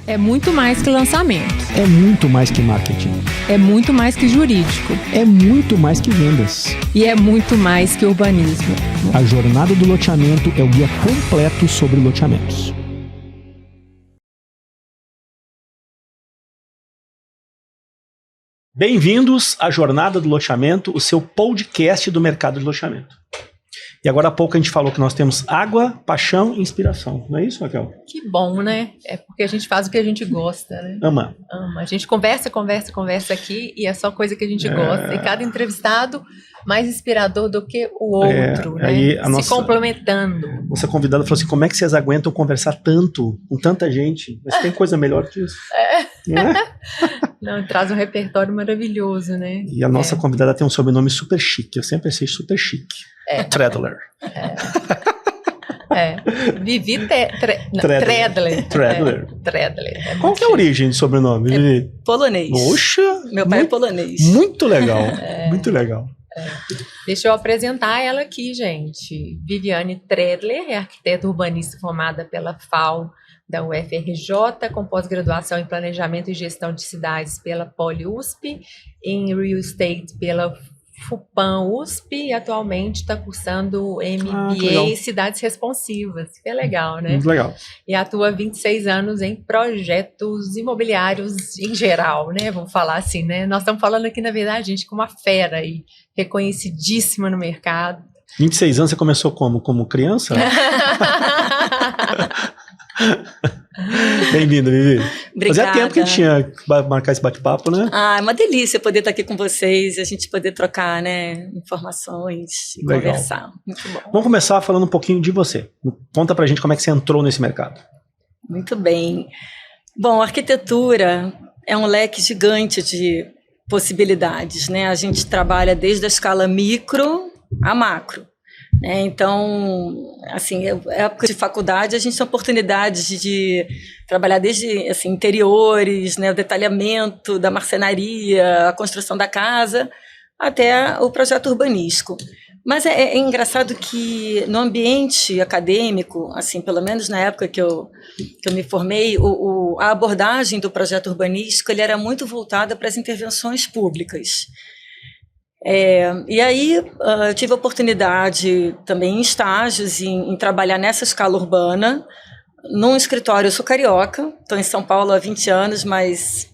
É muito mais que lançamento. É muito mais que marketing. É muito mais que jurídico. É muito mais que vendas. E é muito mais que urbanismo. A Jornada do Loteamento é o guia completo sobre loteamentos. Bem-vindos à Jornada do Loteamento, o seu podcast do mercado de loteamento. E agora há pouco a gente falou que nós temos água, paixão e inspiração. Não é isso, Raquel? Que bom, né? É porque a gente faz o que a gente gosta, né? Ama. A gente conversa aqui e é só coisa que a gente gosta. E cada entrevistado mais inspirador do que o outro, né? Aí Se complementando. Nossa convidada falou assim, como é que vocês aguentam conversar tanto com tanta gente? Mas tem coisa melhor que isso. Não é? Não, traz um repertório maravilhoso, né? E a nossa convidada tem um sobrenome super chique. Eu sempre achei super chique. Treadler. Vivi Treadler. Treadler. Qual que é a origem do sobrenome, Vivi? Polonês. Poxa! Meu pai é polonês. Muito legal. Muito legal. Deixa eu apresentar ela aqui, gente. Viviane Treadler é arquiteta urbanista formada pela FAU da UFRJ, com pós-graduação em Planejamento e Gestão de Cidades pela Poli-USP, em Real Estate pela FUPAM-USP e atualmente está cursando MBA em Cidades Responsivas, que é legal, né? Muito legal. E atua há 26 anos em projetos imobiliários em geral, né? Vamos falar assim, né? Nós estamos falando aqui, na verdade, gente, com uma fera aí, reconhecidíssima no mercado. 26 anos, você começou como? Como criança? Bem-vindo, Vivi. Obrigada. Fazia tempo que a gente tinha que marcar esse bate-papo, né? É uma delícia poder estar aqui com vocês e a gente poder trocar, né, informações e conversar. Muito bom. Vamos começar falando um pouquinho de você. Conta pra gente como é que você entrou nesse mercado. Muito bem. Bom, a arquitetura é um leque gigante de possibilidades, né? A gente trabalha desde a escala micro a macro. Então, assim, época de faculdade, a gente tem oportunidades de trabalhar desde assim, interiores, né, o detalhamento da marcenaria, a construção da casa, até o projeto urbanístico. Mas é engraçado que no ambiente acadêmico, assim, pelo menos na época que eu me formei, a abordagem do projeto urbanístico ele era muito voltada para as intervenções públicas. E aí eu tive a oportunidade também em estágios em trabalhar nessa escala urbana, num escritório. Eu sou carioca, estou em São Paulo há 20 anos, mas...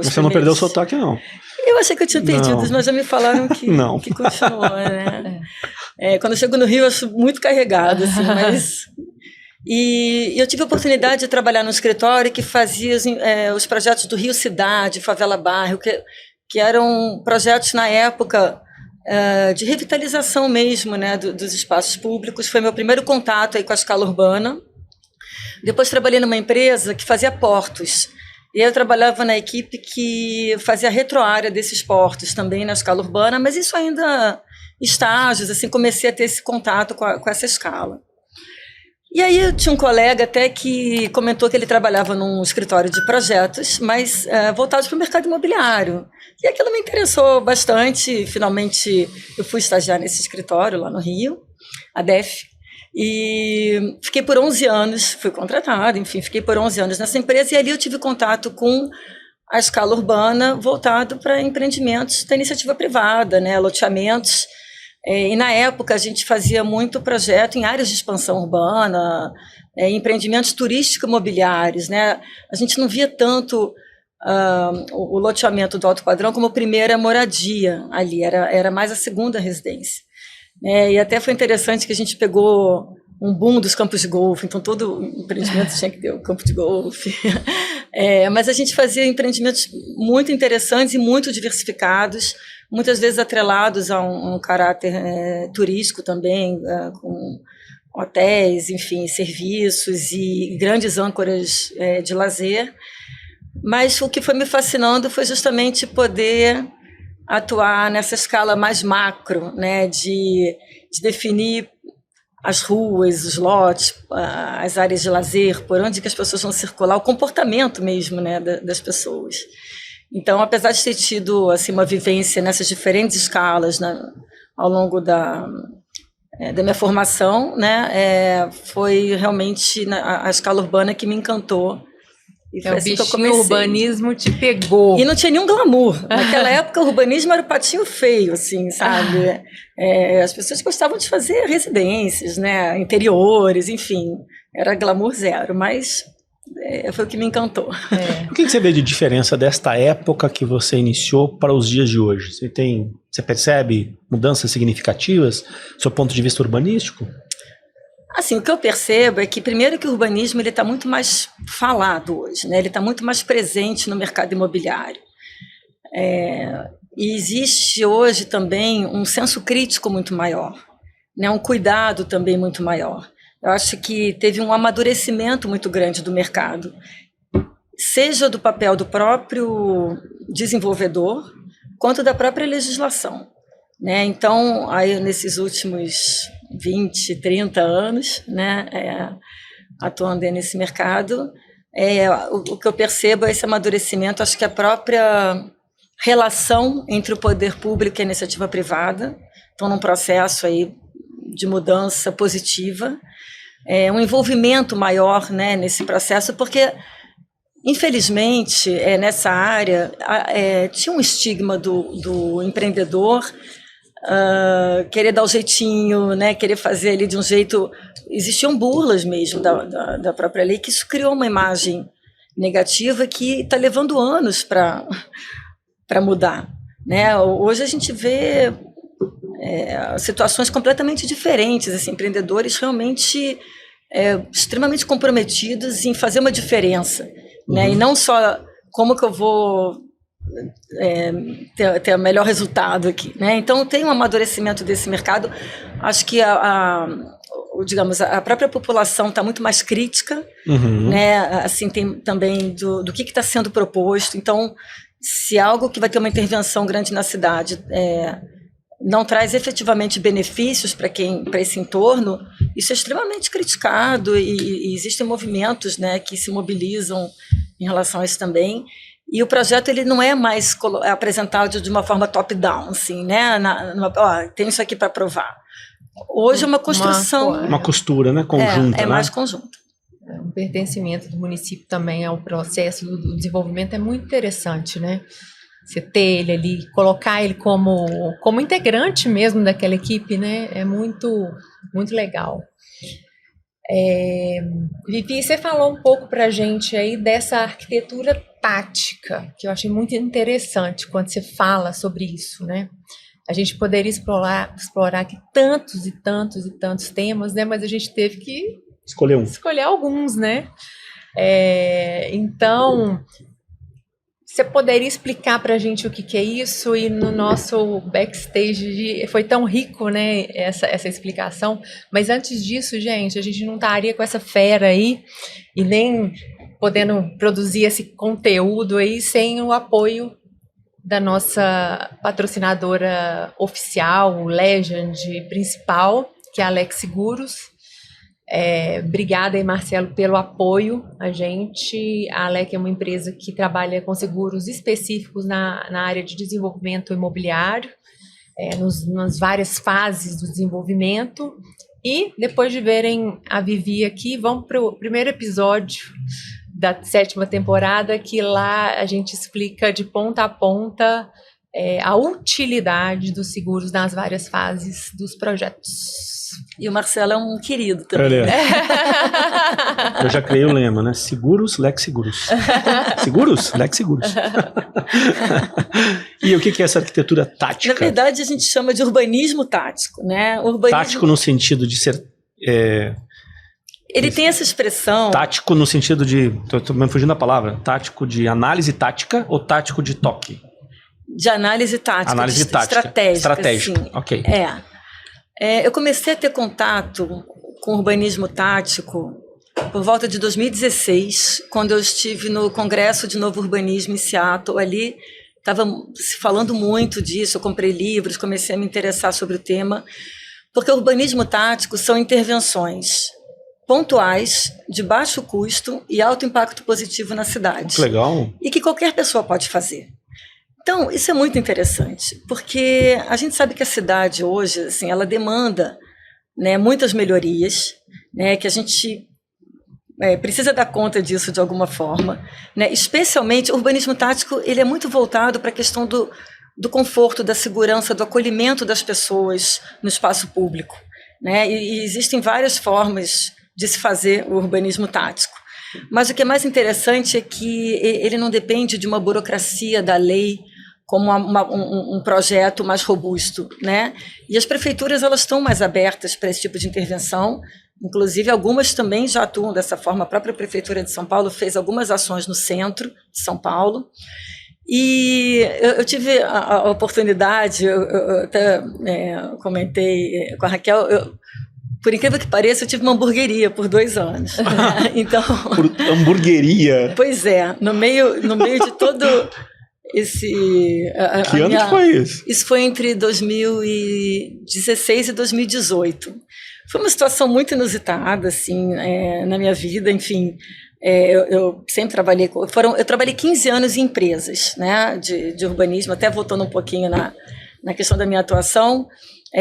Você não perdeu o sotaque, não? Eu achei que eu tinha perdido, mas já me falaram que continua, né? Quando eu chego no Rio, eu acho muito carregado, assim, mas... E eu tive a oportunidade de trabalhar num escritório que fazia os projetos do Rio Cidade, Favela Bairro, que eram projetos na época de revitalização mesmo, né, dos espaços públicos. Foi meu primeiro contato aí com a escala urbana. Depois trabalhei numa empresa que fazia portos. E eu trabalhava na equipe que fazia a retroárea desses portos também na escala urbana, mas isso ainda estágios, assim, comecei a ter esse contato com essa escala. E aí eu tinha um colega até que comentou que ele trabalhava num escritório de projetos, mas voltados para o mercado imobiliário. E aquilo me interessou bastante. Finalmente eu fui estagiar nesse escritório lá no Rio, a DEF, e fiquei por 11 anos, fui contratada, enfim, fiquei por 11 anos nessa empresa, e ali eu tive contato com a escala urbana voltado para empreendimentos da iniciativa privada, né, loteamentos. E na época a gente fazia muito projeto em áreas de expansão urbana, empreendimentos turístico-imobiliários, né? A gente não via tanto o loteamento do alto padrão como primeira moradia ali, era mais a segunda residência. E até foi interessante que a gente pegou um boom dos campos de golfe, então todo empreendimento tinha que ter um campo de golfe. Mas a gente fazia empreendimentos muito interessantes e muito diversificados, muitas vezes atrelados a um caráter turístico também, com hotéis, enfim, serviços e grandes âncoras de lazer. Mas o que foi me fascinando foi justamente poder atuar nessa escala mais macro, né, de definir as ruas, os lotes, as áreas de lazer, por onde que as pessoas vão circular, o comportamento mesmo, né, das pessoas. Então, apesar de ter tido assim, uma vivência nessas diferentes escalas, né, ao longo da minha formação, né, foi realmente a escala urbana que me encantou E foi assim que eu comecei. O urbanismo te pegou. E não tinha nenhum glamour. Naquela época, o urbanismo era o patinho feio, assim, sabe? As pessoas gostavam de fazer residências, né? Interiores, enfim. Era glamour zero, mas foi o que me encantou. O que você vê de diferença desta época que você iniciou para os dias de hoje? Você percebe mudanças significativas do seu ponto de vista urbanístico? Assim, o que eu percebo é que, primeiro, que o urbanismo está muito mais falado hoje, né? Ele está muito mais presente no mercado imobiliário. E existe hoje também um senso crítico muito maior, né? Um cuidado também muito maior. Eu acho que teve um amadurecimento muito grande do mercado, seja do papel do próprio desenvolvedor, quanto da própria legislação, né? Então, aí, nesses últimos 20, 30 anos, né, atuando nesse mercado, o que eu percebo é esse amadurecimento. Acho que a própria relação entre o poder público e a iniciativa privada estão num processo aí de mudança positiva, um envolvimento maior, né, nesse processo, porque, infelizmente, nessa área tinha um estigma do empreendedor querer dar o jeitinho, né, querer fazer ali de um jeito. Existiam burlas mesmo da própria lei, que isso criou uma imagem negativa que está levando anos para mudar, né? Hoje a gente vê situações completamente diferentes, assim, empreendedores realmente extremamente comprometidos em fazer uma diferença, né? E não só como que eu vou ter o melhor resultado aqui, né? Então tem um amadurecimento desse mercado. Acho que digamos, a própria população está muito mais crítica, né? Assim, tem também do que está sendo proposto. Então, se algo que vai ter uma intervenção grande na cidade não traz efetivamente benefícios para esse entorno, isso é extremamente criticado, e existem movimentos, né, que se mobilizam em relação a isso também. E o projeto ele não é mais apresentado de uma forma top-down, assim, né? Tem isso aqui para provar. Hoje é uma construção. Uma costura, né? Conjunta. É mais conjunta. O pertencimento do município também ao processo do desenvolvimento é muito interessante, né? Você ter ele ali, colocar ele como integrante mesmo daquela equipe, né? É muito, muito legal. Vivi, você falou um pouco para a gente aí dessa arquitetura tática, que eu achei muito interessante quando você fala sobre isso, né? A gente poderia explorar aqui tantos e tantos e tantos temas, né? Mas a gente teve que escolher alguns, né? Então, você poderia explicar para a gente o que é isso? E no nosso backstage foi tão rico, né, essa explicação. Mas antes disso, gente, a gente não estaria com essa fera aí e nem podendo produzir esse conteúdo aí sem o apoio da nossa patrocinadora oficial, o Legend principal, que é a Alex Seguros. Obrigada aí, Marcelo, pelo apoio a gente. A Alec é uma empresa que trabalha com seguros específicos na área de desenvolvimento imobiliário, nas várias fases do desenvolvimento. E depois de verem a Vivi aqui, vamos para o primeiro episódio da 7ª temporada, que lá a gente explica de ponta a ponta a utilidade dos seguros nas várias fases dos projetos. E o Marcelo é um querido também. Eu já criei o lema, né? Seguros, Lex Seguros. Seguros, Lex Seguros. E o que é essa arquitetura tática? Na verdade, a gente chama de urbanismo tático, né? Tático no sentido de ser... Ele tem essa expressão... Tático no sentido de... Estou me fugindo da palavra. Tático de análise tática ou tático de toque? De análise tática. Análise tática. Estratégica. Assim. Ok. Eu comecei a ter contato com urbanismo tático por volta de 2016, quando eu estive no Congresso de Novo Urbanismo em Seattle. Ali estava se falando muito disso, eu comprei livros, comecei a me interessar sobre o tema, porque o urbanismo tático são intervenções pontuais, de baixo custo e alto impacto positivo na cidade. Que legal. E que qualquer pessoa pode fazer. Então, isso é muito interessante, porque a gente sabe que a cidade hoje, assim, ela demanda, né, muitas melhorias, né, que a gente precisa dar conta disso de alguma forma, né? Especialmente, o urbanismo tático, ele é muito voltado para a questão do conforto, da segurança, do acolhimento das pessoas no espaço público, né? E existem várias formas de se fazer o urbanismo tático. Mas o que é mais interessante é que ele não depende de uma burocracia da lei como um projeto mais robusto, né? E as prefeituras, elas estão mais abertas para esse tipo de intervenção. Inclusive, algumas também já atuam dessa forma. A própria Prefeitura de São Paulo fez algumas ações no centro de São Paulo. E eu tive a oportunidade, eu até comentei com a Raquel, por incrível que pareça, eu tive uma hamburgueria por 2 anos. Né? Então, por hamburgueria? Pois é, no meio de todo esse... Que ano que foi isso? Isso foi entre 2016 e 2018. Foi uma situação muito inusitada, assim, na minha vida, enfim. Eu sempre trabalhei... Eu trabalhei 15 anos em empresas, né, de urbanismo, até voltando um pouquinho na questão da minha atuação.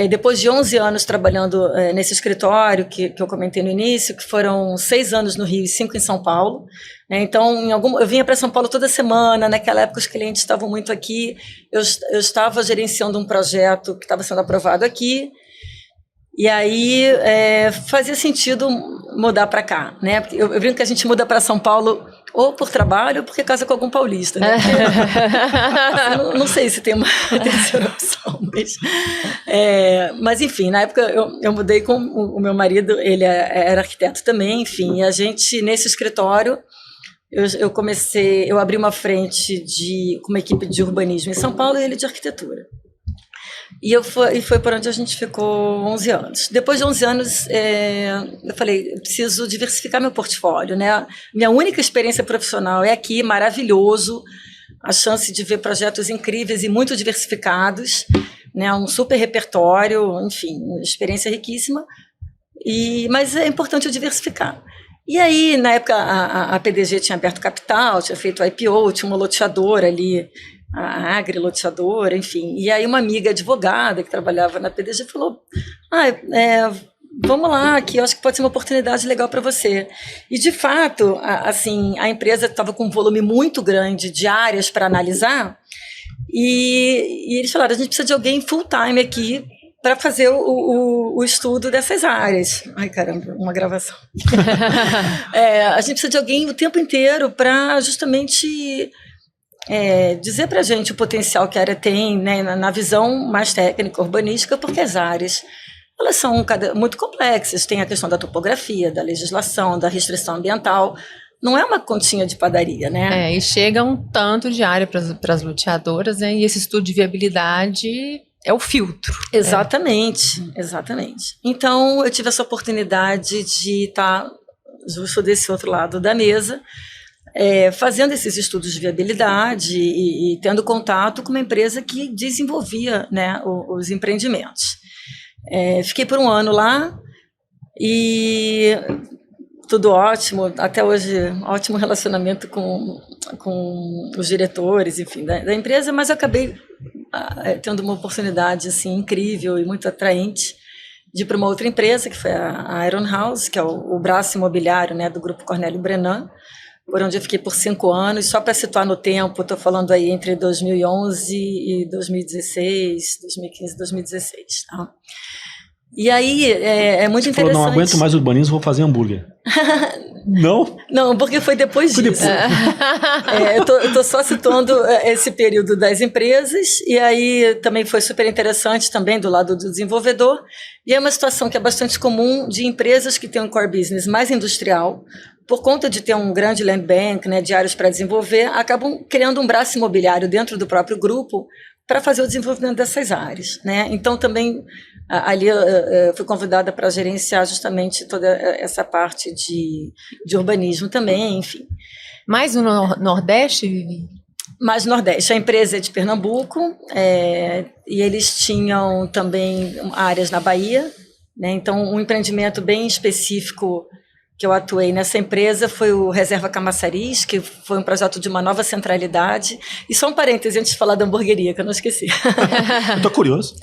Depois de 11 anos trabalhando nesse escritório que eu comentei no início, que foram 6 anos no Rio e 5 em São Paulo, né? Então, eu vinha para São Paulo toda semana. Naquela época, os clientes estavam muito aqui. Eu estava gerenciando um projeto que estava sendo aprovado aqui. E aí fazia sentido mudar para cá, né? Porque eu brinco que a gente muda para São Paulo ou por trabalho ou porque casa com algum paulista, né? Não sei se tem uma terceira opção, mas enfim, na época eu mudei com o meu marido, ele era arquiteto também, enfim, e a gente, nesse escritório, eu abri uma frente com uma equipe de urbanismo em São Paulo e ele de arquitetura. E foi por onde a gente ficou 11 anos. Depois de 11 anos, eu falei, eu preciso diversificar meu portfólio, né? Minha única experiência profissional é aqui, maravilhoso, a chance de ver projetos incríveis e muito diversificados, né? Um super repertório, enfim, uma experiência riquíssima, mas é importante eu diversificar. E aí, na época, a PDG tinha aberto capital, tinha feito IPO, tinha uma loteadora ali, a agri-loteadora, enfim. E aí uma amiga advogada que trabalhava na PDG falou, vamos lá, que eu acho que pode ser uma oportunidade legal para você. E, de fato, assim, a empresa estava com um volume muito grande de áreas para analisar, e eles falaram, a gente precisa de alguém full-time aqui para fazer o estudo dessas áreas. Ai, caramba, uma gravação. A gente precisa de alguém o tempo inteiro para justamente... dizer para a gente o potencial que a área tem, né, na visão mais técnica, urbanística, porque as áreas elas são muito complexas, tem a questão da topografia, da legislação, da restrição ambiental, não é uma continha de padaria, né? E chega um tanto de área para as loteadoras, né, e esse estudo de viabilidade é o filtro. Exatamente, exatamente. Então, eu tive essa oportunidade de estar justo desse outro lado da mesa, fazendo esses estudos de viabilidade e tendo contato com uma empresa que desenvolvia, né, os empreendimentos. Fiquei por 1 ano lá e tudo ótimo, até hoje ótimo relacionamento com os diretores, enfim, da empresa, mas eu acabei tendo uma oportunidade assim, incrível e muito atraente de ir para uma outra empresa, que foi a Iron House, que é o braço imobiliário, né, do Grupo Cornélio Brenan, por onde eu fiquei por 5 anos, só para situar no tempo, estou falando aí entre 2011 e 2016, 2015 e 2016. Tá? E aí, é muito interessante... Falou, não aguento mais urbanismo, vou fazer hambúrguer. Não? Não, porque foi depois disso. Eu estou só situando esse período das empresas, e aí também foi super interessante também do lado do desenvolvedor, e é uma situação que é bastante comum de empresas que têm um core business mais industrial, por conta de ter um grande land bank, né, de áreas para desenvolver, acabam criando um braço imobiliário dentro do próprio grupo para fazer o desenvolvimento dessas áreas, né? Então, também, ali eu fui convidada para gerenciar justamente toda essa parte de urbanismo também, enfim. Mais no Nordeste, Vivi? Mais no Nordeste. A empresa é de Pernambuco, e eles tinham também áreas na Bahia, né? Então, um empreendimento bem específico que eu atuei nessa empresa foi o Reserva Camaçaris, que foi um projeto de uma nova centralidade. E só um parêntese antes de falar da hamburgueria, que eu não esqueci. Eu tô curioso.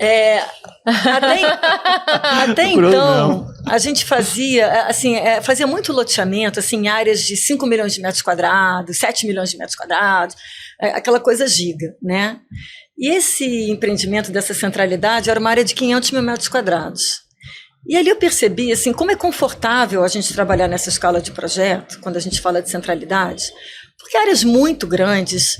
Até então, a gente fazia, assim, fazia muito loteamento, assim, em áreas de 5 milhões de metros quadrados, 7 milhões de metros quadrados, aquela coisa giga, né? E esse empreendimento dessa centralidade era uma área de 500 mil metros quadrados. E ali eu percebi, assim, como é confortável a gente trabalhar nessa escala de projeto, quando a gente fala de centralidade, porque áreas muito grandes,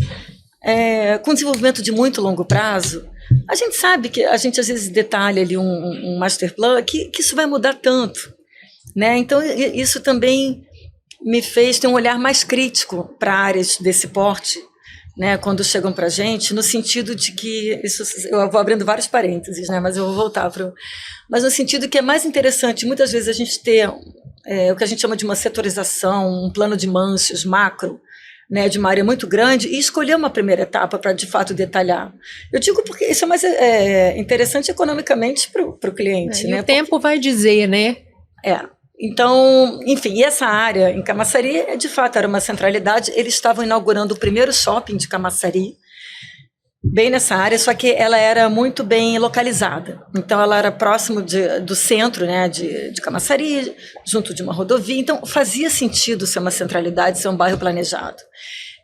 com desenvolvimento de muito longo prazo, a gente sabe que a gente às vezes detalha ali um master plan que isso vai mudar tanto, né? Então isso também me fez ter um olhar mais crítico para áreas desse porte, né, quando chegam para a gente, no sentido de que, eu vou abrindo vários parênteses, né, mas eu vou voltar para mas no sentido que é mais interessante, muitas vezes, a gente ter o que a gente chama de uma setorização, um plano de manches macro, né, de uma área muito grande, e escolher uma primeira etapa para, de fato, detalhar. Eu digo porque isso é mais interessante economicamente para o cliente. Né, o tempo vai dizer, né? Então, enfim, e essa área em Camaçari, de fato, era uma centralidade. Eles estavam inaugurando o primeiro shopping de Camaçari, bem nessa área, só que ela era muito bem localizada. Então, ela era próximo do centro, né, de Camaçari, junto de uma rodovia. Então, fazia sentido ser uma centralidade, ser um bairro planejado.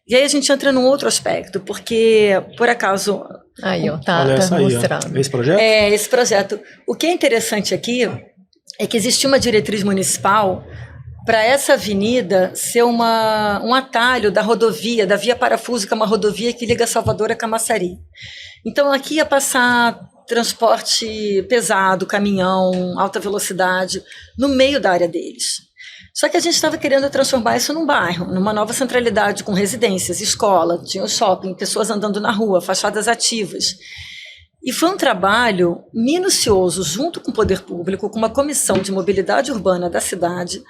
E aí a gente entra num outro aspecto, porque, por acaso... Aí, ó, tá mostrando. Esse projeto? Esse projeto. O que é interessante aqui é que existia uma diretriz municipal para essa avenida ser um atalho da rodovia, da Via Parafuso, que é uma rodovia que liga Salvador a Camaçari. Então, aqui ia passar transporte pesado, caminhão, alta velocidade, no meio da área deles. Só que a gente estava querendo transformar isso num bairro, numa nova centralidade com residências, escola, tinha o shopping, pessoas andando na rua, fachadas ativas. E foi um trabalho minucioso, junto com o poder público, com uma comissão de mobilidade urbana da cidade,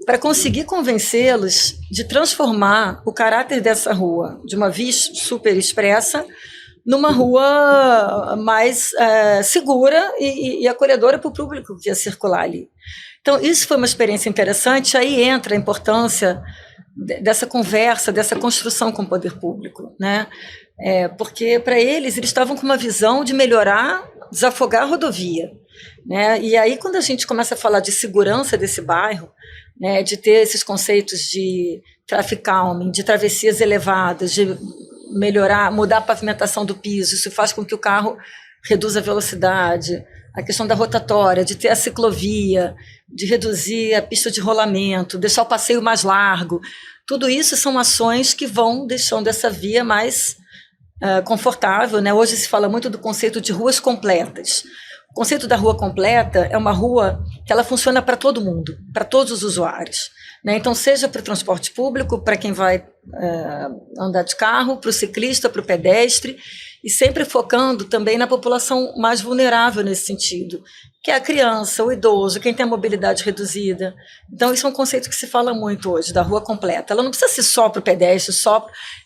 para conseguir convencê-los de transformar o caráter dessa rua, de uma via super expressa, numa rua mais segura e acolhedora para o público que ia circular ali. Então, isso foi uma experiência interessante. Aí entra a importância dessa conversa, dessa construção com o poder público, né? Porque para eles estavam com uma visão de melhorar, desafogar a rodovia, né? E aí, quando a gente começa a falar de segurança desse bairro, né, de ter esses conceitos de traffic calming, de travessias elevadas, de melhorar, mudar a pavimentação do piso, isso faz com que o carro reduza a velocidade, a questão da rotatória, de ter a ciclovia, de reduzir a pista de rolamento, deixar o passeio mais largo. Tudo isso são ações que vão deixando essa via mais confortável, né? Hoje se fala muito do conceito de ruas completas. O conceito da rua completa é uma rua que ela funciona para todo mundo, para todos os usuários, né? Então, seja para o transporte público, para quem vai andar de carro, para o ciclista, para o pedestre, e sempre focando também na população mais vulnerável nesse sentido, que é a criança, o idoso, quem tem a mobilidade reduzida. Então, isso é um conceito que se fala muito hoje, da rua completa. Ela não precisa ser só para o pedestre,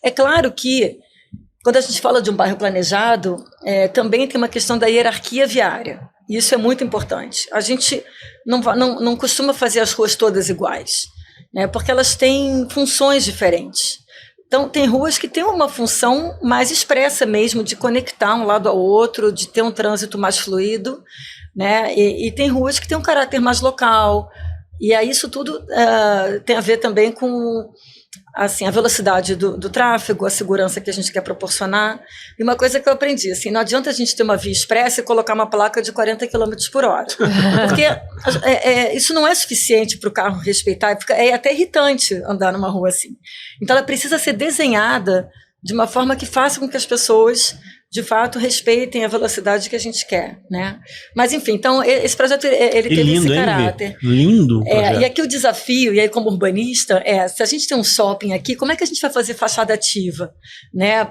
É claro que, quando a gente fala de um bairro planejado, também tem uma questão da hierarquia viária. E isso é muito importante. A gente não costuma fazer as ruas todas iguais, né, porque elas têm funções diferentes. Então, tem ruas que têm uma função mais expressa mesmo, de conectar um lado ao outro, de ter um trânsito mais fluido, né? E tem ruas que têm um caráter mais local. E aí isso tudo tem a ver também com assim, a velocidade do tráfego, a segurança que a gente quer proporcionar. E uma coisa que eu aprendi, assim, não adianta a gente ter uma via expressa e colocar uma placa de 40 km por hora. Porque isso não é suficiente para o carro respeitar, é até irritante andar numa rua assim. Então, ela precisa ser desenhada de uma forma que faça com que as pessoas, de fato, respeitem a velocidade que a gente quer, né? Mas, enfim, então, esse projeto, ele teve esse caráter. Lindo projeto. E aqui o desafio, e aí como urbanista, se a gente tem um shopping aqui, como é que a gente vai fazer fachada ativa, né?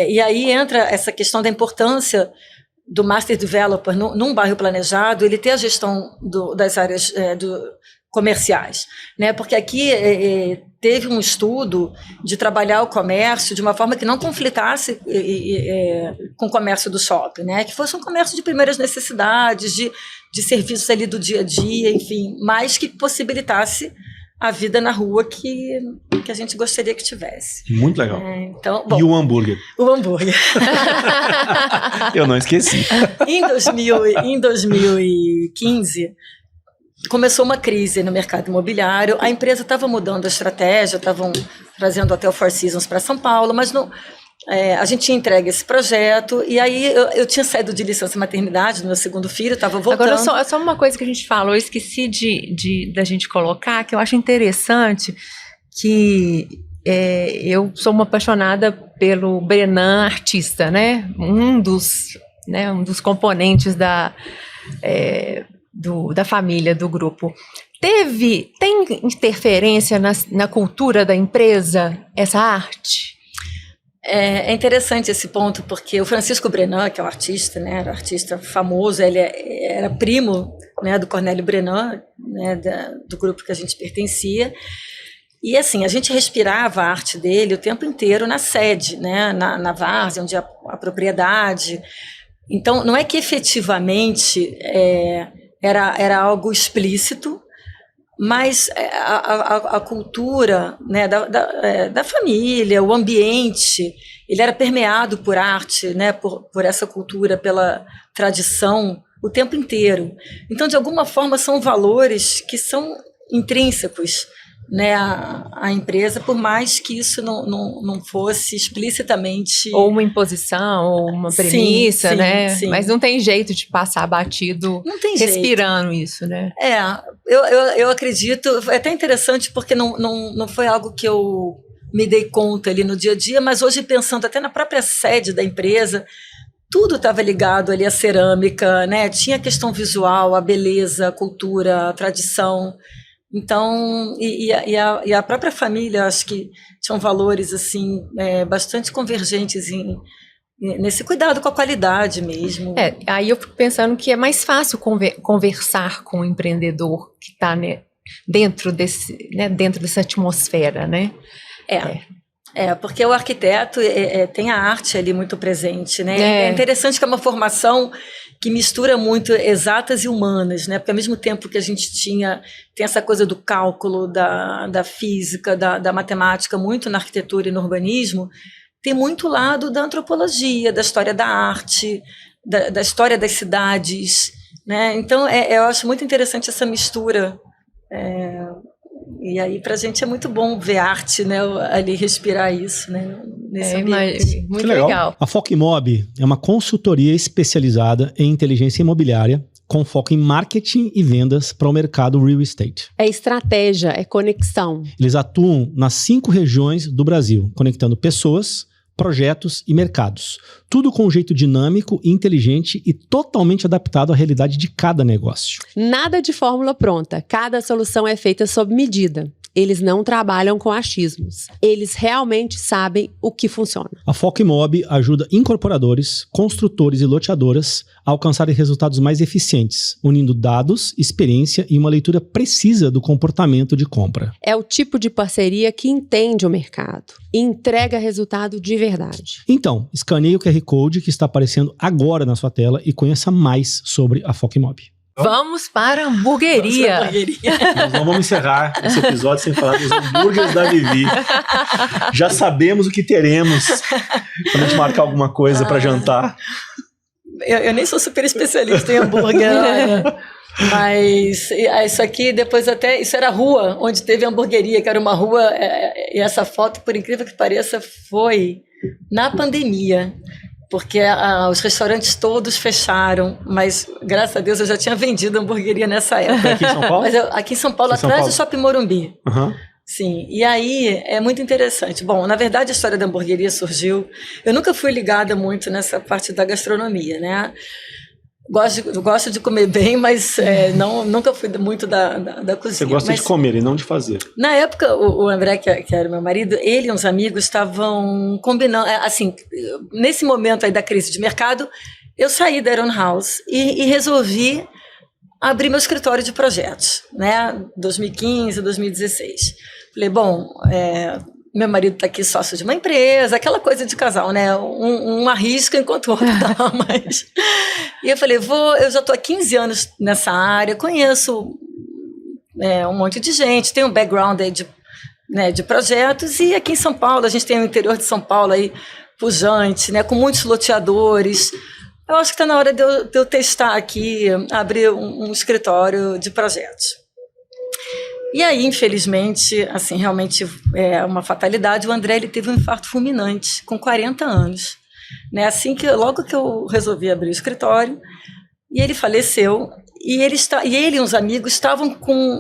E aí entra essa questão da importância do Master Developer num bairro planejado, ele ter a gestão das áreas comerciais, né? Porque aqui teve um estudo de trabalhar o comércio de uma forma que não conflitasse com o comércio do shopping, né? Que fosse um comércio de primeiras necessidades, de serviços ali do dia a dia, enfim, mas que possibilitasse a vida na rua que a gente gostaria que tivesse. Muito legal. Então, bom, e o hambúrguer? O hambúrguer. Eu não esqueci. Em 2015, começou uma crise no mercado imobiliário. A empresa estava mudando a estratégia, estavam trazendo o Hotel Four Seasons para São Paulo, mas não... a gente tinha entregue esse projeto, e aí eu tinha saído de licença maternidade do meu segundo filho, estava voltando. Agora, só uma coisa que a gente falou, eu esqueci da gente colocar, que eu acho interessante, que eu sou uma apaixonada pelo Brenan artista, né? Um dos componentes da família, do grupo. Tem interferência na cultura da empresa, essa arte? É interessante esse ponto, porque o Francisco Brenan, que é um artista, né, era um artista famoso, ele era primo, né, do Cornélio Brenan, né, do grupo que a gente pertencia, e assim, a gente respirava a arte dele o tempo inteiro na sede, né, na várzea, onde a propriedade. Então, não é que efetivamente era algo explícito, mas a cultura, né, da família, o ambiente, ele era permeado por arte, né, por essa cultura, pela tradição, o tempo inteiro. Então, de alguma forma, são valores que são intrínsecos, né, à empresa, por mais que isso não fosse explicitamente... Ou uma imposição, ou uma premissa, né? Sim. Mas não tem jeito de passar batido respirando isso, né? Eu acredito... É até interessante porque não foi algo que eu me dei conta ali no dia a dia, mas hoje, pensando até na própria sede da empresa, tudo estava ligado ali à cerâmica, né? Tinha a questão visual, a beleza, a cultura, a tradição... Então, e a própria família, acho que tinham valores assim, bastante convergentes nesse cuidado com a qualidade mesmo. Aí eu fico pensando que é mais fácil conversar com o empreendedor que está, né, dentro dessa atmosfera, né? Porque o arquiteto tem a arte ali muito presente, né? É interessante que é uma formação que mistura muito exatas e humanas, né? Porque ao mesmo tempo que a gente tem essa coisa do cálculo, da física, da matemática, muito na arquitetura e no urbanismo, tem muito lado da antropologia, da história da arte, da história das cidades, né? Então, eu acho muito interessante essa mistura. E aí, pra gente é muito bom ver arte, né? Ali respirar isso, né? Nesse ambiente. Muito legal. A Focimob é uma consultoria especializada em inteligência imobiliária, com foco em marketing e vendas para o mercado real estate. É estratégia, é conexão. Eles atuam nas 5 regiões do Brasil, conectando pessoas, projetos e mercados. Tudo com um jeito dinâmico, inteligente e totalmente adaptado à realidade de cada negócio. Nada de fórmula pronta. Cada solução é feita sob medida. Eles não trabalham com achismos. Eles realmente sabem o que funciona. A Focimob ajuda incorporadores, construtores e loteadoras a alcançarem resultados mais eficientes, unindo dados, experiência e uma leitura precisa do comportamento de compra. É o tipo de parceria que entende o mercado e entrega resultado de verdade. Então, escaneie o QR Code que está aparecendo agora na sua tela e conheça mais sobre a Focimob. Vamos para a hamburgueria. Nós não vamos encerrar esse episódio sem falar dos hambúrgueres da Vivi. Já sabemos o que teremos quando a gente marcar alguma coisa para jantar. Eu nem sou super especialista em hambúrguer, né? Mas isso aqui, depois até... Isso era a rua onde teve a hamburgueria, que era uma rua... E essa foto, por incrível que pareça, foi na pandemia. Porque os restaurantes todos fecharam, mas graças a Deus eu já tinha vendido hamburgueria nessa época. Aqui em São Paulo? Mas aqui em São Paulo, atrás do Shopping Morumbi. Uhum. Sim, e aí é muito interessante. Bom, na verdade a história da hamburgueria surgiu... Eu nunca fui ligada muito nessa parte da gastronomia, né? Gosto de comer bem, mas nunca fui muito da cozinha. Você gosta de comer e não de fazer. Na época, o André, que era meu marido, ele e uns amigos estavam combinando... Assim, nesse momento aí da crise de mercado, eu saí da Aeron House e resolvi abrir meu escritório de projetos, né? 2015, 2016. Falei, bom... Meu marido está aqui sócio de uma empresa, aquela coisa de casal, né? Um arrisca enquanto o outro dá mais. E eu falei, eu já estou há 15 anos nessa área, conheço um monte de gente, tem um background aí de projetos, e aqui em São Paulo, a gente tem o interior de São Paulo aí, pujante, né, com muitos loteadores. Eu acho que está na hora de eu testar aqui, abrir um escritório de projetos. E aí, infelizmente, assim, realmente é uma fatalidade, o André ele teve um infarto fulminante com 40 anos. Né? Logo que eu resolvi abrir o escritório, e ele faleceu, e ele e uns amigos estavam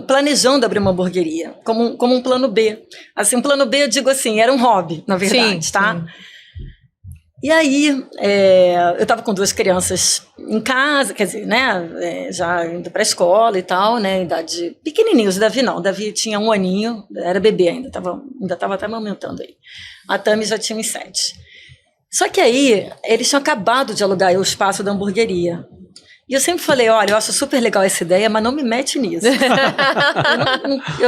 planejando abrir uma hamburgueria, como um plano B. Assim, um plano B, eu digo assim, era um hobby, na verdade, sim, tá? Sim. E aí, eu estava com 2 crianças em casa, quer dizer, né, já indo para a escola e tal, né, idade pequenininhos. O Davi não, o Davi tinha 1 aninho, era bebê ainda estava até amamentando aí. A Tami já tinha uns 7. Só que aí, eles tinham acabado de alugar o espaço da hamburgueria. E eu sempre falei, olha, eu acho super legal essa ideia, mas não me mete nisso.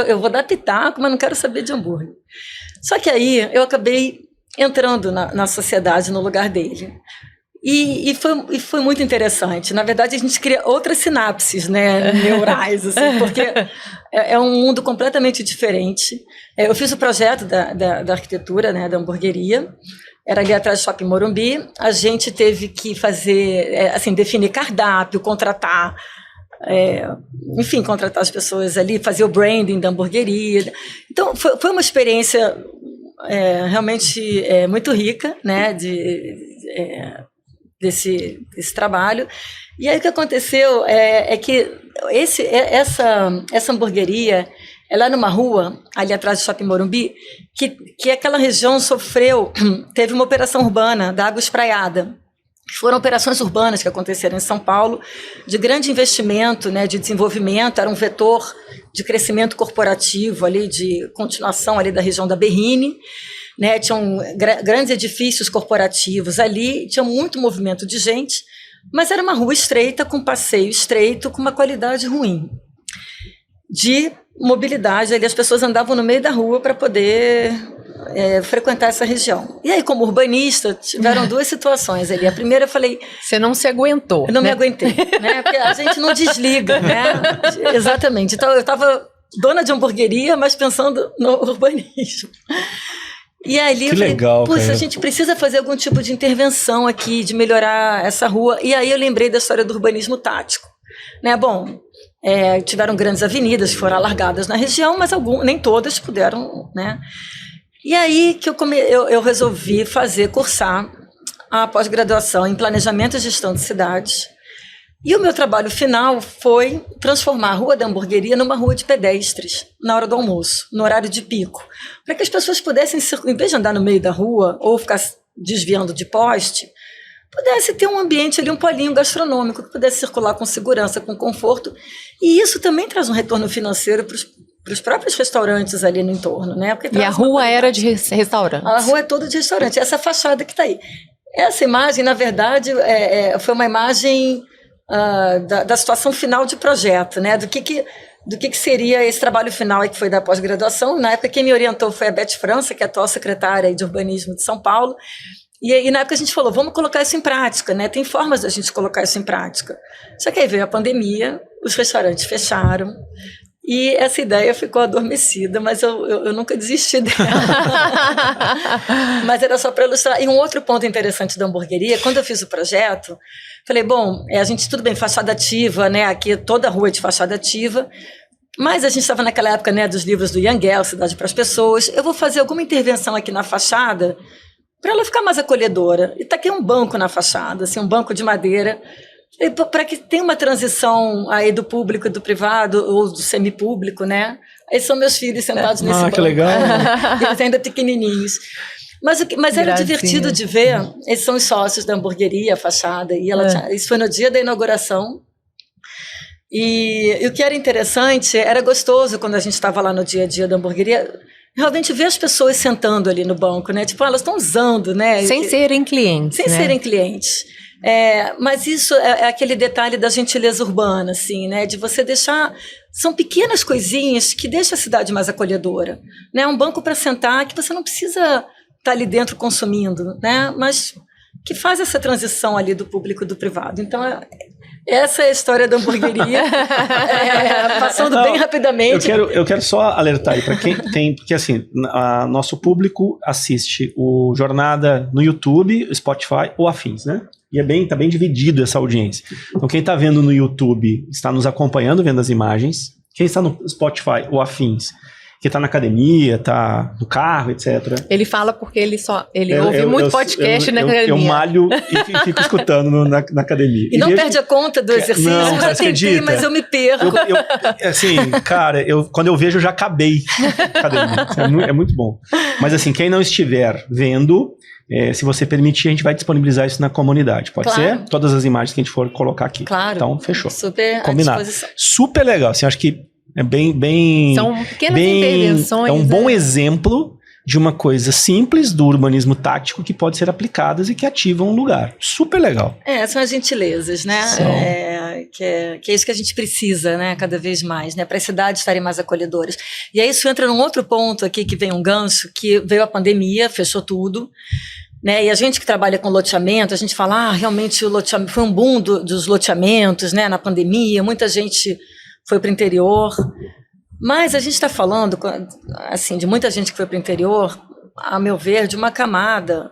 eu vou dar pitaco, mas não quero saber de hambúrguer. Só que aí, eu acabei entrando na sociedade, no lugar dele. E foi muito interessante. Na verdade, a gente cria outras sinapses, né, neurais, assim, porque é um mundo completamente diferente. Eu fiz o projeto da arquitetura, né, da hamburgueria. Era ali atrás do Shopping Morumbi. A gente teve que fazer, assim, definir cardápio, contratar as pessoas ali, fazer o branding da hamburgueria. Então, foi uma experiência realmente muito rica, né, desse trabalho. E aí o que aconteceu é que essa hamburgueria, ela é numa rua, ali atrás do Shopping Morumbi, que aquela região teve uma operação urbana da Água Espraiada. Foram operações urbanas que aconteceram em São Paulo, de grande investimento, né, de desenvolvimento, era um vetor de crescimento corporativo, ali, de continuação ali da região da Berrini, né, tinham grandes edifícios corporativos ali, tinha muito movimento de gente, mas era uma rua estreita, com passeio estreito, com uma qualidade ruim de mobilidade. Ali as pessoas andavam no meio da rua para poder frequentar essa região. E aí, como urbanista, tiveram 2 situações ali. A primeira eu falei... Você não se aguentou. Eu não me aguentei, né? Porque a gente não desliga, né? Exatamente. Então, eu estava dona de hamburgueria, mas pensando no urbanismo. E ali eu falei, legal, a gente precisa fazer algum tipo de intervenção aqui, de melhorar essa rua. E aí eu lembrei da história do urbanismo tático. Né? Bom, tiveram grandes avenidas que foram alargadas na região, mas nem todas puderam, né? E aí que eu resolvi cursar a pós-graduação em Planejamento e Gestão de Cidades. E o meu trabalho final foi transformar a Rua da Hamburgueria numa rua de pedestres, na hora do almoço, no horário de pico, para que as pessoas pudessem, em vez de andar no meio da rua ou ficar desviando de poste, pudesse ter um ambiente ali, um polinho gastronômico, que pudesse circular com segurança, com conforto. E isso também traz um retorno financeiro para os próprios restaurantes ali no entorno, né? Porque e a rua era de restaurante? A rua é toda de restaurante, essa fachada que está aí. Essa imagem, na verdade, foi uma imagem da situação final de projeto, né? Do que seria esse trabalho final aí, que foi da pós-graduação. Na época, quem me orientou foi a Beth França, que é a atual secretária de Urbanismo de São Paulo. E na época a gente falou, vamos colocar isso em prática, né? Tem formas da gente colocar isso em prática. Só que aí veio a pandemia, os restaurantes fecharam, e essa ideia ficou adormecida, mas eu nunca desisti dela. Mas era só para ilustrar. E um outro ponto interessante da hamburgueria, quando eu fiz o projeto, falei, bom, a gente, tudo bem, fachada ativa, né? Aqui toda a rua é de fachada ativa, mas a gente estava naquela época, né, dos livros do Yangel, Cidade para as Pessoas. Eu vou fazer alguma intervenção aqui na fachada para ela ficar mais acolhedora. E está aqui um banco na fachada, assim, um banco de madeira, para que tenha uma transição aí do público e do privado, ou do semipúblico, né? Aí são meus filhos sentados nesse banco. Que legal. Eles ainda pequenininhos. Mas era divertido de ver. Eles são os sócios da hamburgueria, a fachada. E isso foi no dia da inauguração. E o que era interessante, era gostoso quando a gente estava lá no dia a dia da hamburgueria, realmente ver as pessoas sentando ali no banco, né? Tipo, elas estão usando, né? Sem serem clientes. Sem serem clientes. Mas isso é aquele detalhe da gentileza urbana, assim, né? De você deixar... São pequenas coisinhas que deixam a cidade mais acolhedora, né? Um banco para sentar que você não precisa estar ali dentro consumindo, né? Mas que faz essa transição ali do público e do privado. Então, Essa é a história da hamburgueria. Passando bem rapidamente. Eu quero só alertar aí para quem tem, porque assim, nosso público assiste o Jornada no YouTube, Spotify ou afins, né? E tá bem dividido essa audiência. Então quem está vendo no YouTube está nos acompanhando, vendo as imagens. Quem está no Spotify ou afins, que tá na academia, tá no carro, etc. Ele fala porque ele ouve muito podcast na academia. Eu malho e fico escutando na academia. E não perde a conta do exercício? Não, eu tentei, mas eu me perco. Assim, cara, quando eu vejo, eu já acabei a academia. É muito bom. Mas assim, quem não estiver vendo, se você permitir, a gente vai disponibilizar isso na comunidade. Pode ser? Todas as imagens que a gente for colocar aqui. Claro. Então, fechou. Super combinado. À disposição. Super legal. Assim, acho que é bem... São pequenas intervenções. É um bom exemplo de uma coisa simples do urbanismo tático que pode ser aplicada e que ativa um lugar. Super legal. São as gentilezas, né? Que é isso que a gente precisa, né? Cada vez mais, né? Para as cidades estarem mais acolhedoras. E aí isso entra num outro ponto aqui, que vem um gancho, que veio a pandemia, fechou tudo. Né? E a gente que trabalha com loteamento, a gente fala, realmente o loteamento foi um boom dos loteamentos, né? Na pandemia, muita gente foi para o interior, mas a gente está falando, assim, de muita gente que foi para o interior, a meu ver, de uma camada